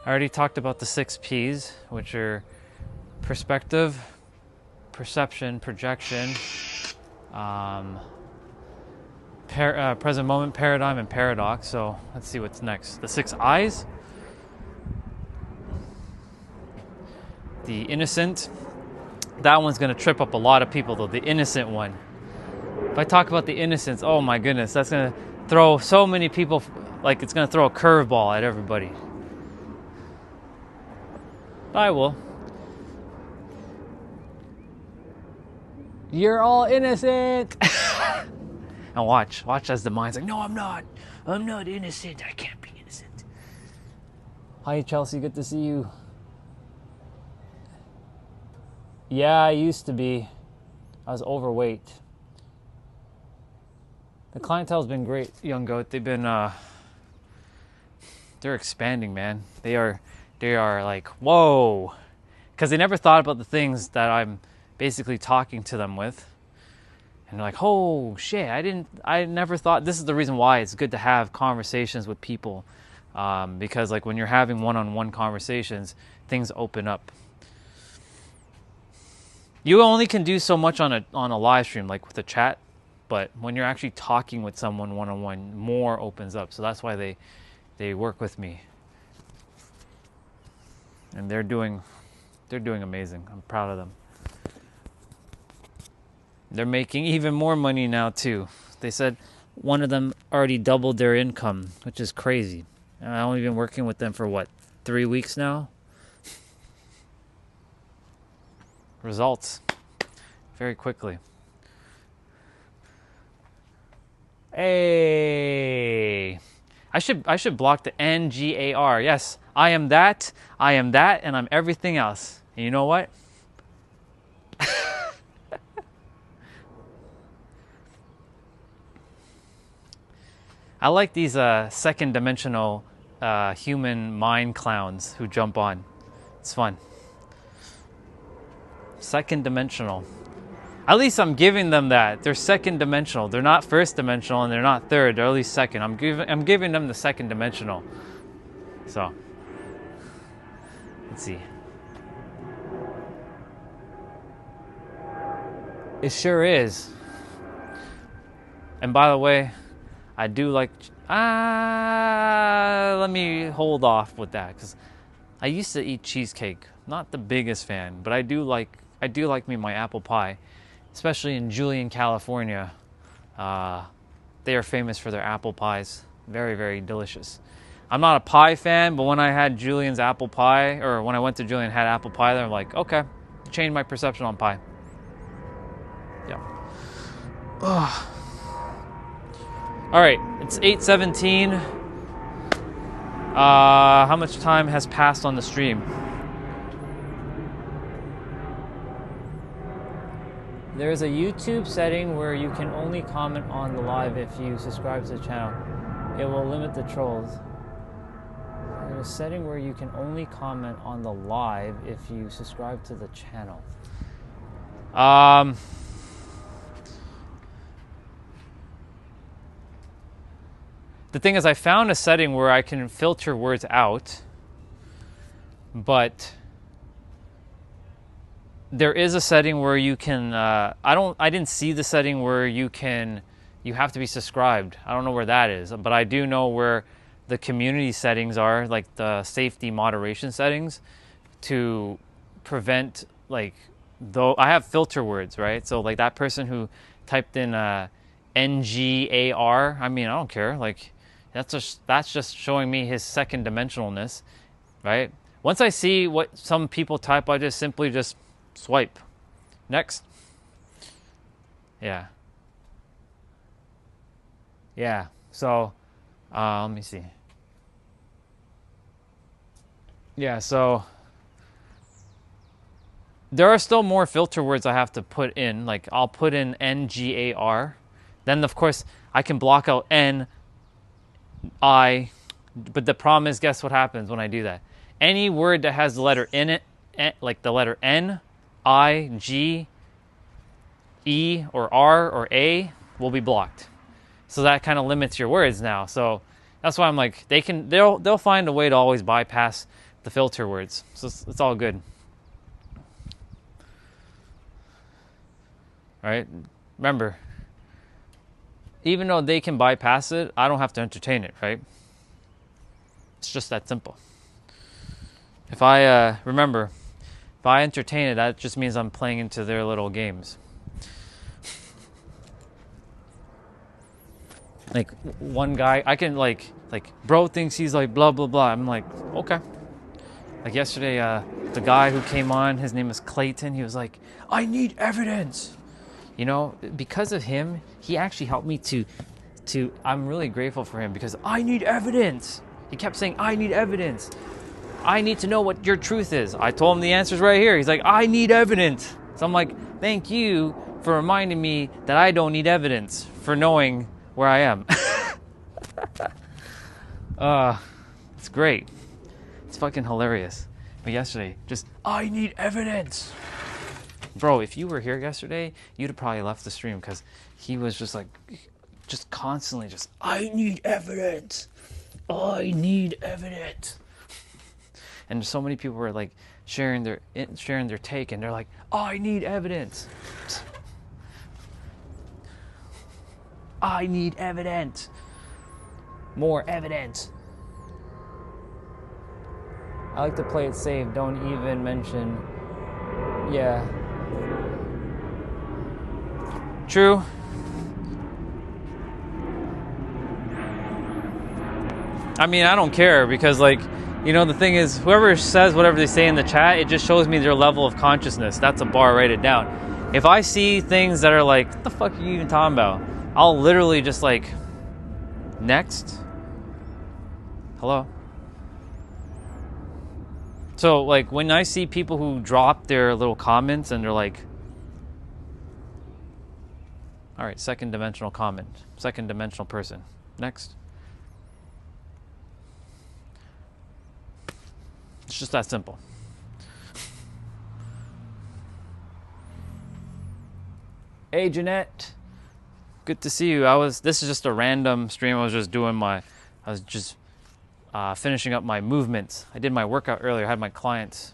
I already talked about the 6 P's, which are perspective, perception, projection, present moment, paradigm, and paradox. So let's see what's next. The 6 I's, the innocent. That one's going to trip up a lot of people though, the innocent one. If I talk about the innocence, oh my goodness, that's going to throw so many people, like it's going to throw a curveball at everybody. But I will. You're all innocent. And watch as the mind's like, no, I'm not innocent. I can't be innocent. Hi, Chelsea, good to see you. Yeah, I used to be. I was overweight. The clientele's been great, Young Goat. They've been, they're expanding, man. They are like, whoa. Because they never thought about the things that I'm basically talking to them with. And they're like, oh, shit, I never thought. This is the reason why it's good to have conversations with people. Because, like, when you're having one-on-one conversations, things open up. You only can do so much on a live stream, like with a chat, but when you're actually talking with someone one-on-one, more opens up. So that's why they work with me, and they're doing amazing. I'm proud of them. They're making even more money now too. They said one of them already doubled their income, which is crazy. And I've only been working with them for what, 3 weeks now. Results very quickly. Hey, I should block the NGAR. Yes, I am that, and I'm everything else. And you know what? I like these second dimensional human mind clowns who jump on. It's fun. Second dimensional. At least I'm giving them that. They're second dimensional. They're not first dimensional and they're not third. They're at least second. I'm giving them the second dimensional. So, let's see. It sure is. And by the way, I do like... let me hold off with that because I used to eat cheesecake. Not the biggest fan, but I do like me my apple pie, especially in Julian, California. They are famous for their apple pies. Very, very delicious. I'm not a pie fan, but when I had Julian's apple pie, or when I went to Julian and had apple pie, then I'm like, okay, changed my perception on pie. Yeah. Ugh. All right, it's 8:17. How much time has passed on the stream? There is a YouTube setting where you can only comment on the live if you subscribe to the channel. It will limit the trolls. There's a setting where you can only comment on the live if you subscribe to the channel. The thing is, I found a setting where I can filter words out, but there is a setting where you can, I didn't see the setting where you have to be subscribed. I don't know where that is, but I do know where the community settings are, like the safety moderation settings, to prevent, like, though I have filter words, right? So like that person who typed in NGAR, I mean, I don't care. Like, that's just showing me his second dimensionalness, right? Once I see what some people type, I just simply just swipe. Next. Yeah. Yeah. So, let me see. Yeah, so there are still more filter words I have to put in. Like, I'll put in NGAR. Then, of course, I can block out N, I. But the problem is, guess what happens when I do that? Any word that has the letter in it, like the letter N, I, G, E, or R, or A, will be blocked. So that kind of limits your words now. So that's why I'm like, they'll find a way to always bypass the filter words. So it's all good. All right? Remember, even though they can bypass it, I don't have to entertain it, right? It's just that simple. If I entertain it, that just means I'm playing into their little games. Like, one guy, I can like, bro thinks he's like blah, blah, blah. I'm like, okay. Like yesterday, the guy who came on, his name is Clayton. He was like, I need evidence. You know, because of him, he actually helped me to, I'm really grateful for him because I need evidence. He kept saying, I need evidence. I need to know what your truth is. I told him the answer's right here. He's like, I need evidence. So I'm like, thank you for reminding me that I don't need evidence, for knowing where I am. It's great. It's fucking hilarious. But yesterday, just, I need evidence. Bro, if you were here yesterday, you'd have probably left the stream because he was just like, just constantly just, I need evidence. I need evidence. And so many people were like sharing their take, and they're like, I need evidence. I need evidence. More evidence. I like to play it safe. Don't even mention. Yeah. True. I mean, I don't care because, like, you know, the thing is, whoever says whatever they say in the chat, it just shows me their level of consciousness. That's a bar, write it down. If I see things that are like, what the fuck are you even talking about? I'll literally just like, next. Hello? So, like, when I see people who drop their little comments and they're like, all right, second dimensional comment, second dimensional person. Next. It's just that simple. Hey, Jeanette. Good to see you. This is just a random stream. I was just finishing up my movements. I did my workout earlier. I had my clients.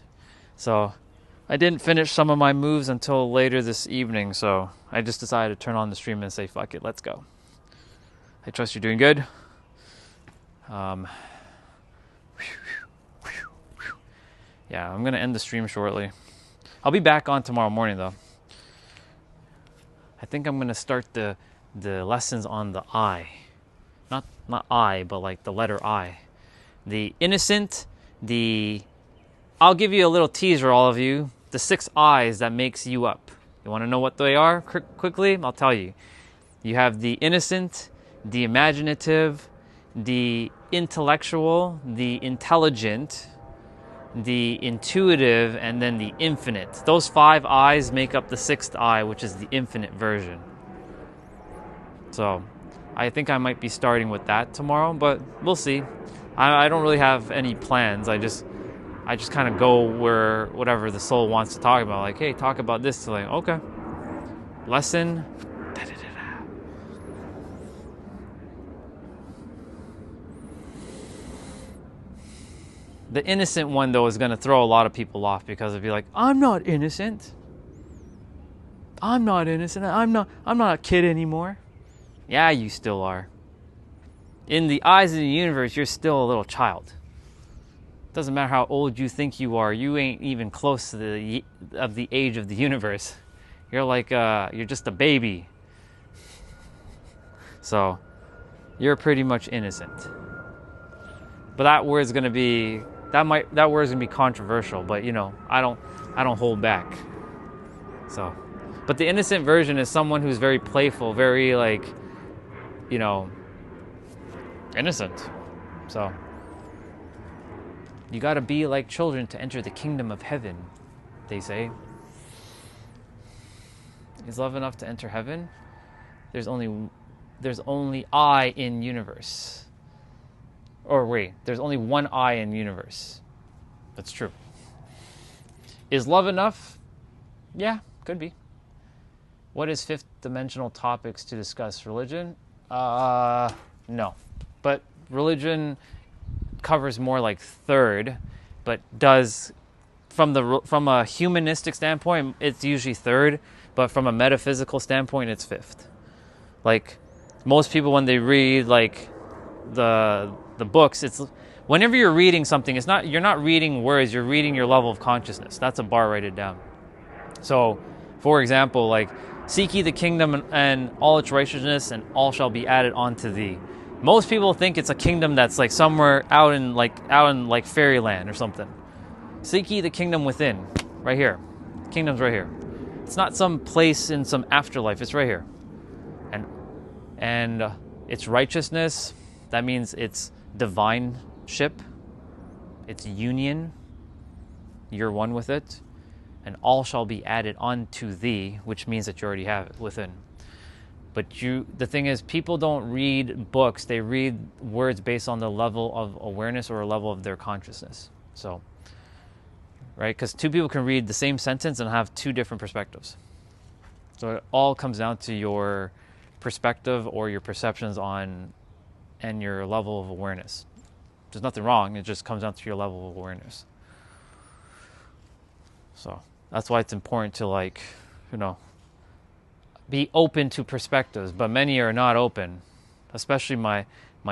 So I didn't finish some of my moves until later this evening. So I just decided to turn on the stream and say, fuck it, let's go. I trust you're doing good. Yeah, I'm going to end the stream shortly. I'll be back on tomorrow morning, though. I think I'm going to start the lessons on the I. Not I, but like the letter I. The innocent, I'll give you a little teaser, all of you. The 6 I's that makes you up. You want to know what they are quickly? I'll tell you. You have the innocent, the imaginative, the intellectual, the intelligent, the intuitive, and then the infinite. Those 5 I's make up the 6th I, which is the infinite version. So I think I might be starting with that tomorrow, but we'll see. I don't really have any plans. I just kind of go where whatever the soul wants to talk about. Like, hey, talk about this. So like, okay. Lesson. The innocent one, though, is going to throw a lot of people off because it'd be like, I'm not innocent. I'm not innocent. I'm not a kid anymore. Yeah, you still are. In the eyes of the universe, you're still a little child. Doesn't matter how old you think you are. You ain't even close to the age of the universe. You're like, you're just a baby. So, you're pretty much innocent. But that word's gonna be controversial. But you know, I don't hold back. So, but the innocent version is someone who's very playful, very like, you know, innocent. So. You gotta be like children to enter the kingdom of heaven, they say. Is love enough to enter heaven? There's only I in universe. Or wait, there's only one I in universe. That's true. Is love enough? Yeah, could be. What is 5th dimensional topics to discuss? Religion? No. But religion covers more like 3rd, but does from a humanistic standpoint, it's usually 3rd, but from a metaphysical standpoint, it's 5th. Like most people, when they read like the books, it's whenever you're reading something, you're not reading words, you're reading your level of consciousness. That's a bar, write it down. So, for example, like seek ye the kingdom and all its righteousness, and all shall be added onto thee. Most people think it's a kingdom that's like somewhere out in fairyland or something. Seek ye the kingdom within, right here. Kingdom's right here. It's not some place in some afterlife. It's right here, and it's righteousness. That means it's divineship. It's union. You're one with it, and all shall be added onto thee, which means that you already have it within. But the thing is, people don't read books. They read words based on the level of awareness or a level of their consciousness. So, right? Because 2 people can read the same sentence and have 2 different perspectives. So it all comes down to your perspective or your perceptions on and your level of awareness. There's nothing wrong. It just comes down to your level of awareness. So that's why it's important to, like, you know, be open to perspectives, but many are not open, especially my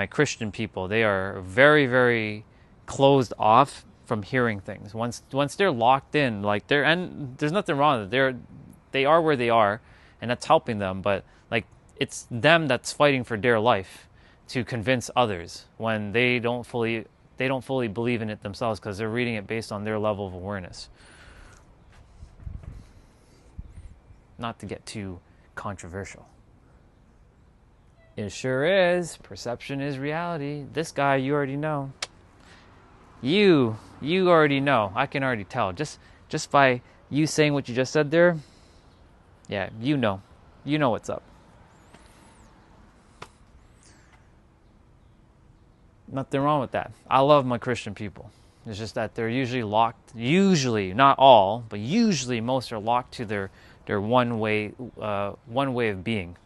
Christian people. They are very, very closed off from hearing things. Once they're locked in, like and there's nothing wrong with it. They are where they are, and that's helping them. But like it's them that's fighting for dear life to convince others when they don't fully believe in it themselves because they're reading it based on their level of awareness. Not to get too controversial. It sure is. Perception is reality. This guy, you already know. You already know. I can already tell. Just by you saying what you just said there, yeah, you know. You know what's up. Nothing wrong with that. I love my Christian people. It's just that they're usually locked. Usually, not all, but usually most are locked to their one way of being.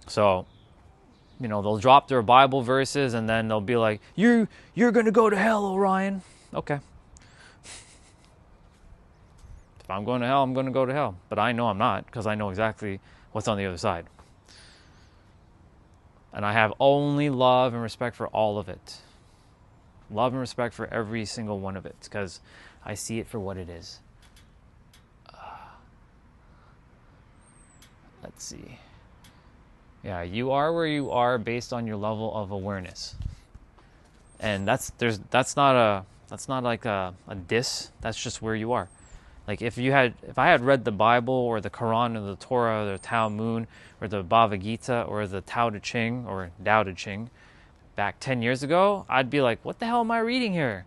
So, they'll drop their Bible verses and then they'll be like, "You're gonna go to hell, Orion." Okay. If I'm going to hell, I'm going to go to hell. But I know I'm not, because I know exactly what's on the other side. And I have only love and respect for all of it. Love and respect for every single one of it, because I see it for what it is. Let's see. Yeah, you are where you are based on your level of awareness. And that's not like a diss. That's just where you are. Like if I had read the Bible or the Quran or the Torah or the Talmud or the Bhagavad Gita or the Tao Te Ching or Tao Te Ching back 10 years ago, I'd be like, what the hell am I reading here?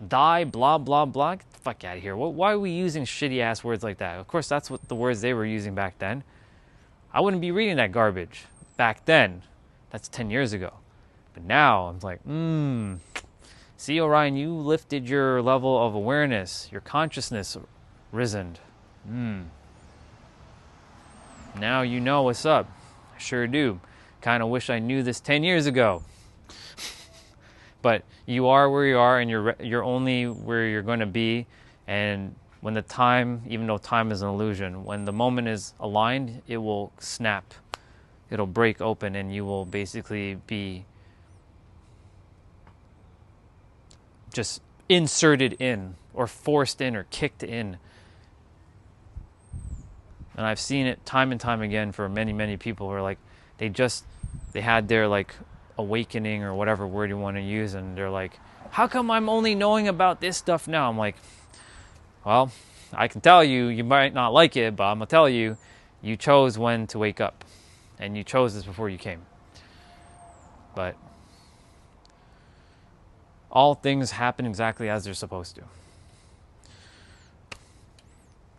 Die, blah, blah, blah. Get the fuck out of here. Why are we using shitty ass words like that? Of course, that's what the words they were using back then. I wouldn't be reading that garbage back then. That's 10 years ago. But now I'm like, see, Orion, you lifted your level of awareness, your consciousness risen. Now you know what's up. I sure do. Kind of wish I knew this 10 years ago. But you are where you are, and you're only where you're going to be. And when the time, even though time is an illusion, when the moment is aligned, it will snap. It'll break open, and you will basically be just inserted in or forced in or kicked in. And I've seen it time and time again for many, many people who are like, they had their like awakening or whatever word you want to use, and they're like, how come I'm only knowing about this stuff now? I'm like, well, I can tell you, you might not like it, but I'm going to tell you, you chose when to wake up. And you chose this before you came. But all things happen exactly as they're supposed to.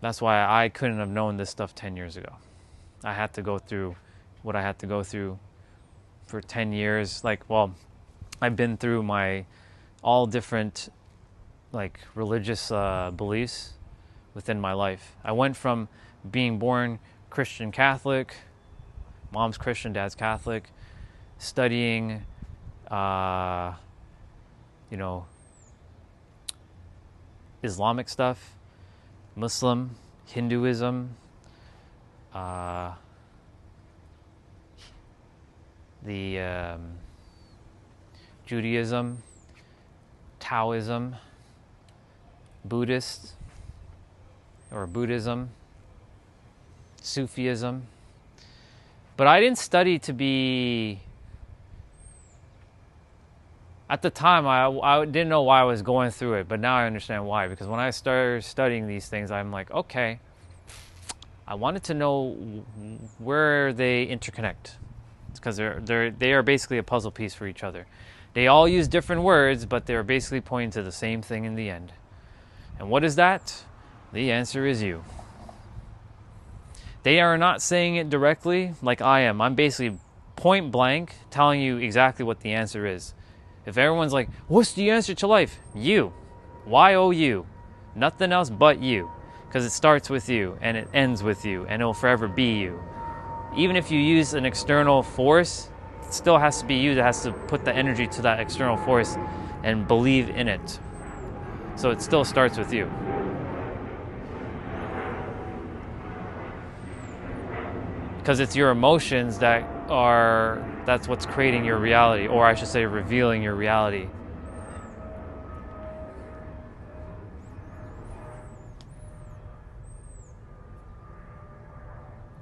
That's why I couldn't have known this stuff 10 years ago. I had to go through what I had to go through for 10 years. I've been through all different religious beliefs within my life. I went from being born Christian Catholic, mom's Christian, dad's Catholic, studying Islamic stuff, Muslim, Hinduism, Judaism, Taoism, Buddhism, Sufism. But I didn't study to be... At the time, I didn't know why I was going through it, but now I understand why. Because when I started studying these things, I'm like, okay, I wanted to know where they interconnect. It's because they are basically a puzzle piece for each other. They all use different words, but they're basically pointing to the same thing in the end. And what is that? The answer is you. They are not saying it directly like I am. I'm basically point blank telling you exactly what the answer is. If everyone's like, what's the answer to life? You. Y-O-U. Nothing else but you. Because it starts with you and it ends with you and it will forever be you. Even if you use an external force, it still has to be you that has to put the energy to that external force and believe in it. So it still starts with you. Because it's your emotions that's what's creating your reality, or I should say revealing your reality.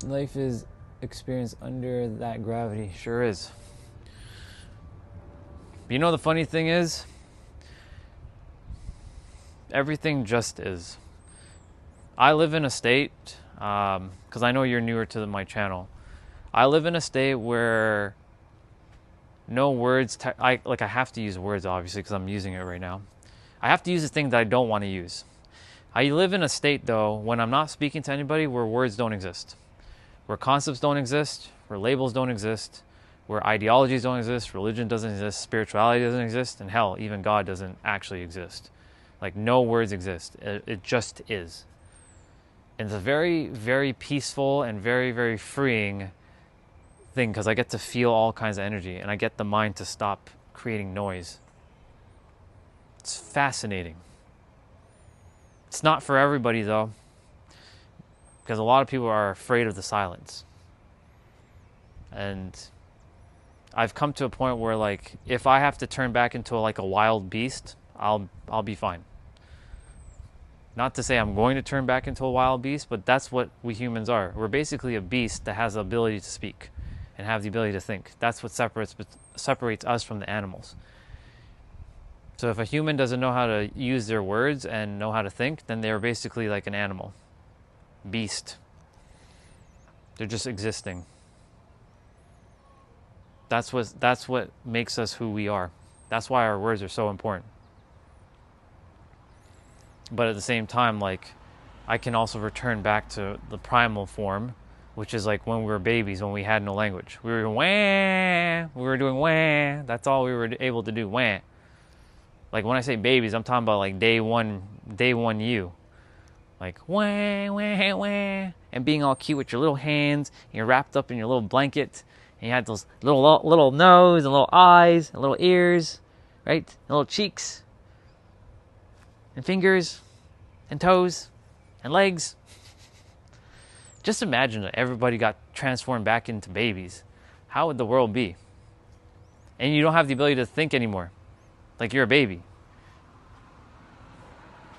Life is experienced under that gravity. Sure is. But you know the funny thing is? Everything just is. I live in a state, because I know you're newer to my channel. I live in a state where no words, I have to use words obviously because I'm using it right now. I have to use the thing that I don't want to use. I live in a state though, when I'm not speaking to anybody, where words don't exist. Where concepts don't exist, where labels don't exist, where ideologies don't exist, religion doesn't exist, spirituality doesn't exist, and hell, even God doesn't actually exist. Like, no words exist. It just is. And it's a very, very peaceful and very, very freeing thing, because I get to feel all kinds of energy, and I get the mind to stop creating noise. It's fascinating. It's not for everybody, though, because a lot of people are afraid of the silence. And I've come to a point where, like, if I have to turn back into a wild beast, I'll be fine. Not to say I'm going to turn back into a wild beast, but that's what we humans are. We're basically a beast that has the ability to speak and have the ability to think. That's what separates us from the animals. So if a human doesn't know how to use their words and know how to think, then they're basically like an animal. Beast. They're just existing. That's what makes us who we are. That's why our words are so important. But at the same time, like, I can also return back to the primal form, which is like when we were babies, when we had no language. We were wah, we were doing wah. That's all we were able to do, wah. Like, when I say babies, I'm talking about like day one you. Like, wah, wah, wah. And being all cute with your little hands, and you're wrapped up in your little blanket, and you had those little nose, and little eyes, and little ears, right? And little cheeks, and fingers, and toes, and legs. Just imagine that everybody got transformed back into babies. How would the world be? And you don't have the ability to think anymore. Like, you're a baby.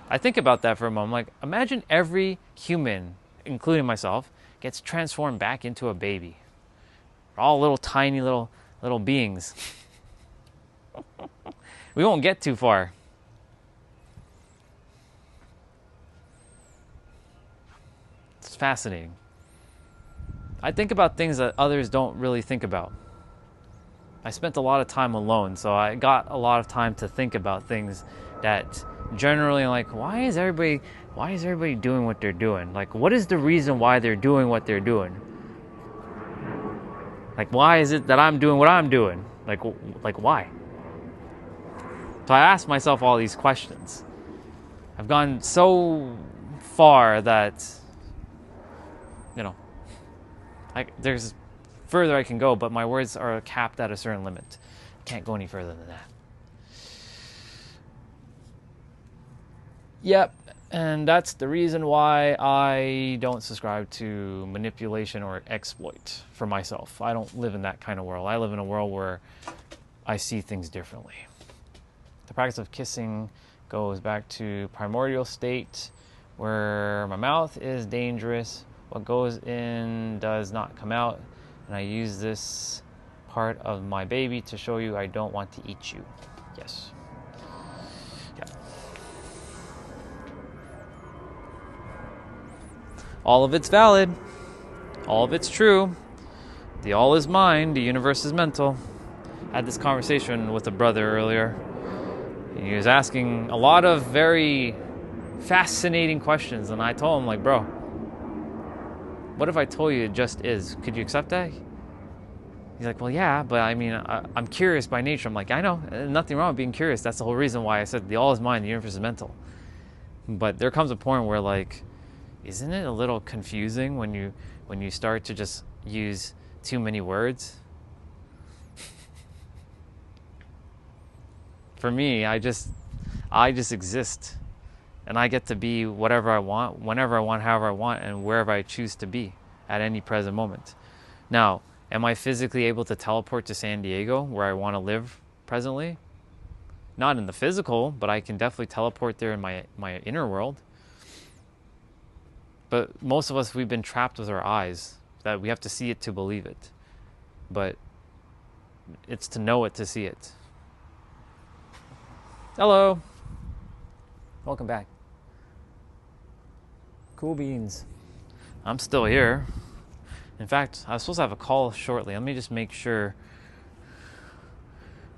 I think about that for a moment. Like, imagine every human, including myself, gets transformed back into a baby. We're all little tiny little beings. We won't get too far. It's fascinating. I think about things that others don't really think about. I spent a lot of time alone, so I got a lot of time to think about things that generally, like, why is everybody doing what they're doing? Like, what is the reason why they're doing what they're doing? Like, why is it that I'm doing what I'm doing? Like why? So I asked myself all these questions. I've gone so far that, there's further I can go, but my words are capped at a certain limit. Can't go any further than that. Yep, and that's the reason why I don't subscribe to manipulation or exploit for myself. I don't live in that kind of world. I live in a world where I see things differently. The practice of kissing goes back to primordial state, where my mouth is dangerous. What goes in does not come out. And I use this part of my baby to show you I don't want to eat you. Yes. Yeah. All of it's valid. All of it's true. The all is mind. The universe is mental. I had this conversation with a brother earlier. He was asking a lot of very fascinating questions. And I told him, like, bro, what if I told you it just is? Could you accept that? He's like, well, yeah, but I mean, I'm curious by nature. I'm like, I know, nothing wrong with being curious. That's the whole reason why I said the all is mind, the universe is mental. But there comes a point where, like, isn't it a little confusing when you start to just use too many words? For me, I just exist. And I get to be whatever I want, whenever I want, however I want, and wherever I choose to be at any present moment. Now, am I physically able to teleport to San Diego, where I want to live presently? Not in the physical, but I can definitely teleport there in my inner world. But most of us, we've been trapped with our eyes, that we have to see it to believe it. But it's to know it to see it. Hello. Welcome back. Cool beans. I'm still here. In fact, I was supposed to have a call shortly. Let me just make sure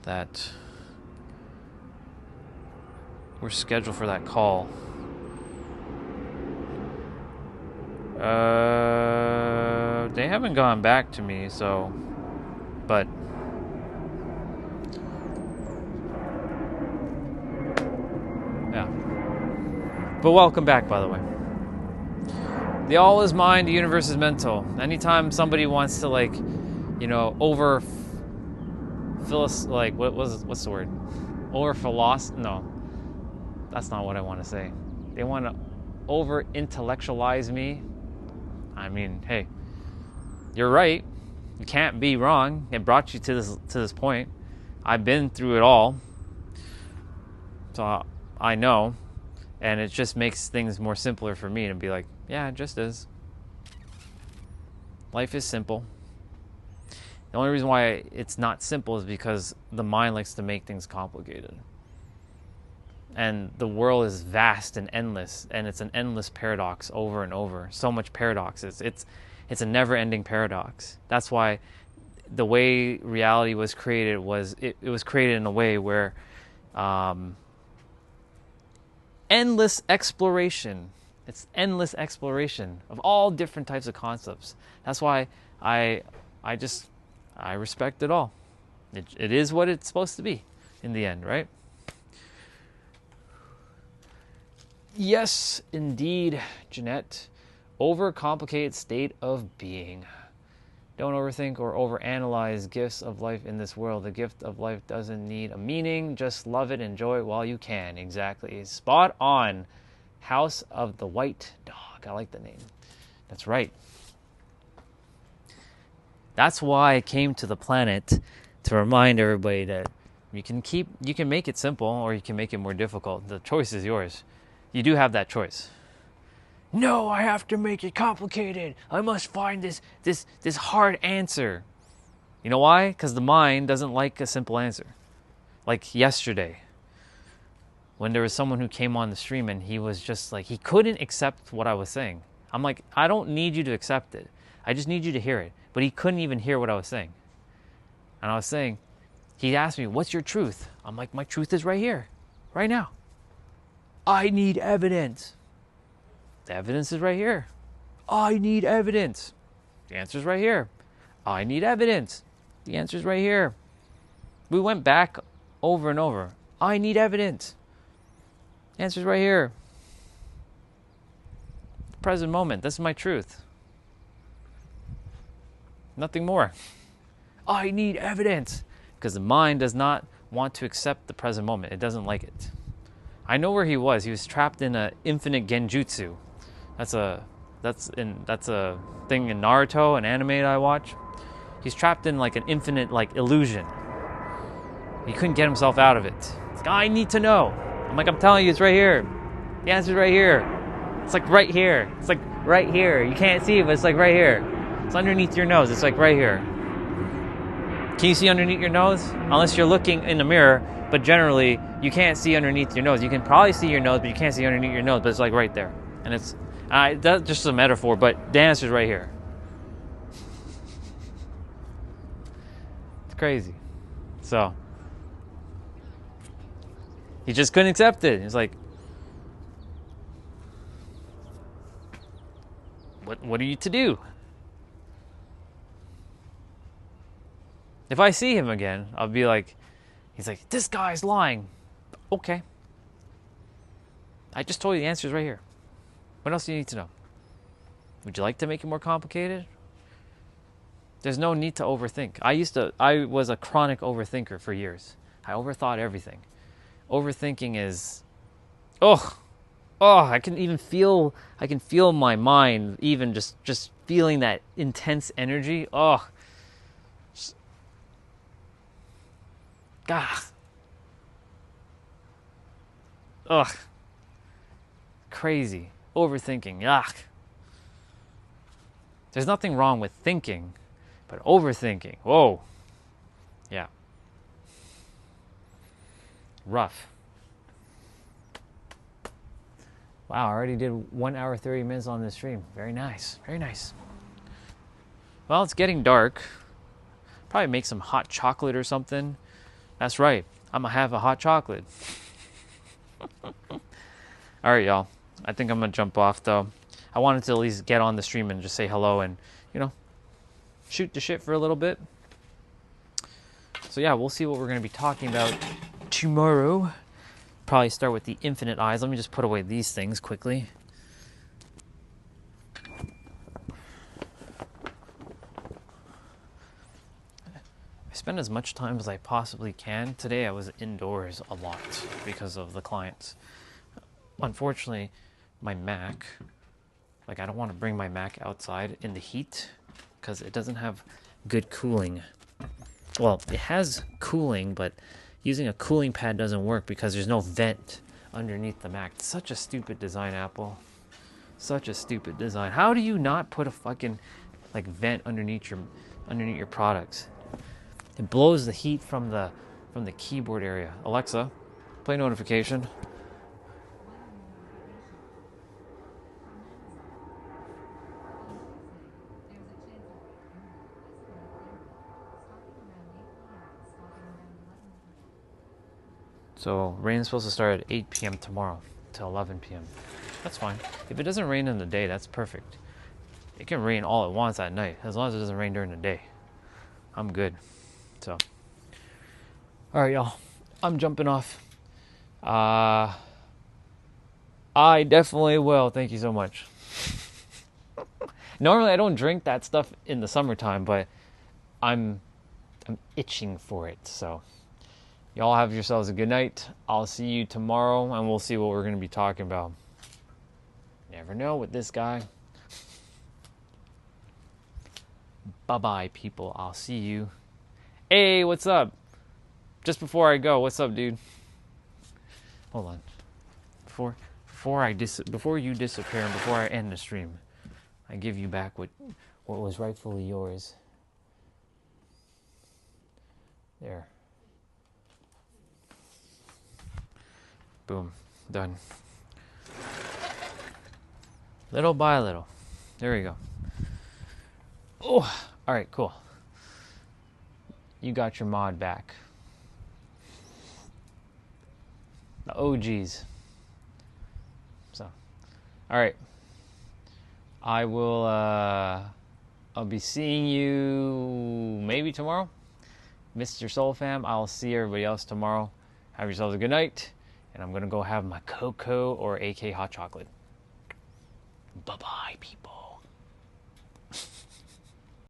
that we're scheduled for that call. They haven't gone back to me, so But yeah. But welcome back, by the way. The all is mind, the universe is mental. Anytime somebody wants to what's the word? Over philosophy? No, that's not what I want to say. They want to over intellectualize me. I mean, hey, you're right. You can't be wrong. It brought you to this point. I've been through it all, so I know, and it just makes things more simpler for me to be like, yeah, it just is. Life is simple. The only reason why it's not simple is because the mind likes to make things complicated. And the world is vast and endless, and it's an endless paradox over and over. So much paradoxes. It's a never-ending paradox. That's why the way reality was created was it was created in a way where endless exploration. It's endless exploration of all different types of concepts. That's why I respect it all. It is what it's supposed to be in the end, right? Yes, indeed, Jeanette. Overcomplicated state of being. Don't overthink or overanalyze gifts of life in this world. The gift of life doesn't need a meaning. Just love it, enjoy it while you can. Exactly. Spot on. House of the White Dog. I like the name. That's right. That's why I came to the planet, to remind everybody that you can make it simple or you can make it more difficult. The choice is yours. You do have that choice. No, I have to make it complicated. I must find this hard answer. You know why? Because the mind doesn't like a simple answer. Like yesterday, when there was someone who came on the stream and he was just like, he couldn't accept what I was saying. I'm like, I don't need you to accept it. I just need you to hear it. But he couldn't even hear what I was saying. And I was saying, he asked me, what's your truth? I'm like, my truth is right here, right now. I need evidence. The evidence is right here. I need evidence. The answer's right here. I need evidence. The answer's right here. We went back over and over. I need evidence. The answer's right here. Present moment. This is my truth. Nothing more. I need evidence. Because the mind does not want to accept the present moment. It doesn't like it. I know where he was. He was trapped in an infinite genjutsu. That's a thing in Naruto, an anime that I watch. He's trapped in like an infinite illusion. He couldn't get himself out of it. It's like, I need to know. I'm like, I'm telling you, it's right here. The answer's right here. It's like right here. It's like right here. You can't see it, but it's like right here. It's underneath your nose. It's like right here. Can you see underneath your nose? Unless you're looking in the mirror, but generally you can't see underneath your nose. You can probably see your nose, but you can't see underneath your nose, but it's like right there. And it's that's just a metaphor, but the answer's right here. It's crazy. So he just couldn't accept it. He's like, what are you to do? If I see him again, I'll be like, he's like, this guy's lying. Okay. I just told you the answer's right here. What else do you need to know? Would you like to make it more complicated? There's no need to overthink. I was a chronic overthinker for years. I overthought everything. Overthinking is, I can feel my mind even just feeling that intense energy. Crazy. Overthinking. There's nothing wrong with thinking, but overthinking. Whoa. Yeah. Rough. Wow, I already did 1 hour 30 minutes on this stream. Very nice. Very nice. Well, it's getting dark. Probably make some hot chocolate or something. That's right. I'm gonna have a hot chocolate. All right, y'all. I think I'm gonna jump off though. I wanted to at least get on the stream and just say hello and, shoot the shit for a little bit. So yeah, we'll see what we're going to be talking about tomorrow. Probably start with the Infinite Eyes. Let me just put away these things quickly. I spend as much time as I possibly can. Today I was indoors a lot because of the clients. Unfortunately, my Mac, like I don't want to bring my Mac outside in the heat because it doesn't have good cooling. Well, it has cooling, but using a cooling pad doesn't work because there's no vent underneath the Mac. It's such a stupid design, Apple. Such a stupid design. How do you not put a fucking like vent underneath your products? It blows the heat from the keyboard area. Alexa, play notification. So rain's supposed to start at 8 p.m. tomorrow to 11 p.m. That's fine. If it doesn't rain in the day, that's perfect. It can rain all at once at night, as long as it doesn't rain during the day. I'm good. So, all right, y'all. I'm jumping off. I definitely will. Thank you so much. Normally, I don't drink that stuff in the summertime, but I'm itching for it. So, y'all have yourselves a good night. I'll see you tomorrow, and we'll see what we're going to be talking about. Never know with this guy. Bye-bye, people. I'll see you. Hey, what's up? Just before I go, what's up, dude? Hold on. Before you disappear and before I end the stream, I give you back what was rightfully yours. There. Boom. Done. Little by little. There we go. Oh, all right, cool. You got your mod back. The OGs. So, all right. I will, I'll be seeing you maybe tomorrow. Mr. Soul Fam, I'll see everybody else tomorrow. Have yourselves a good night. And I'm going to go have my cocoa or AK hot chocolate. Bye-bye, people.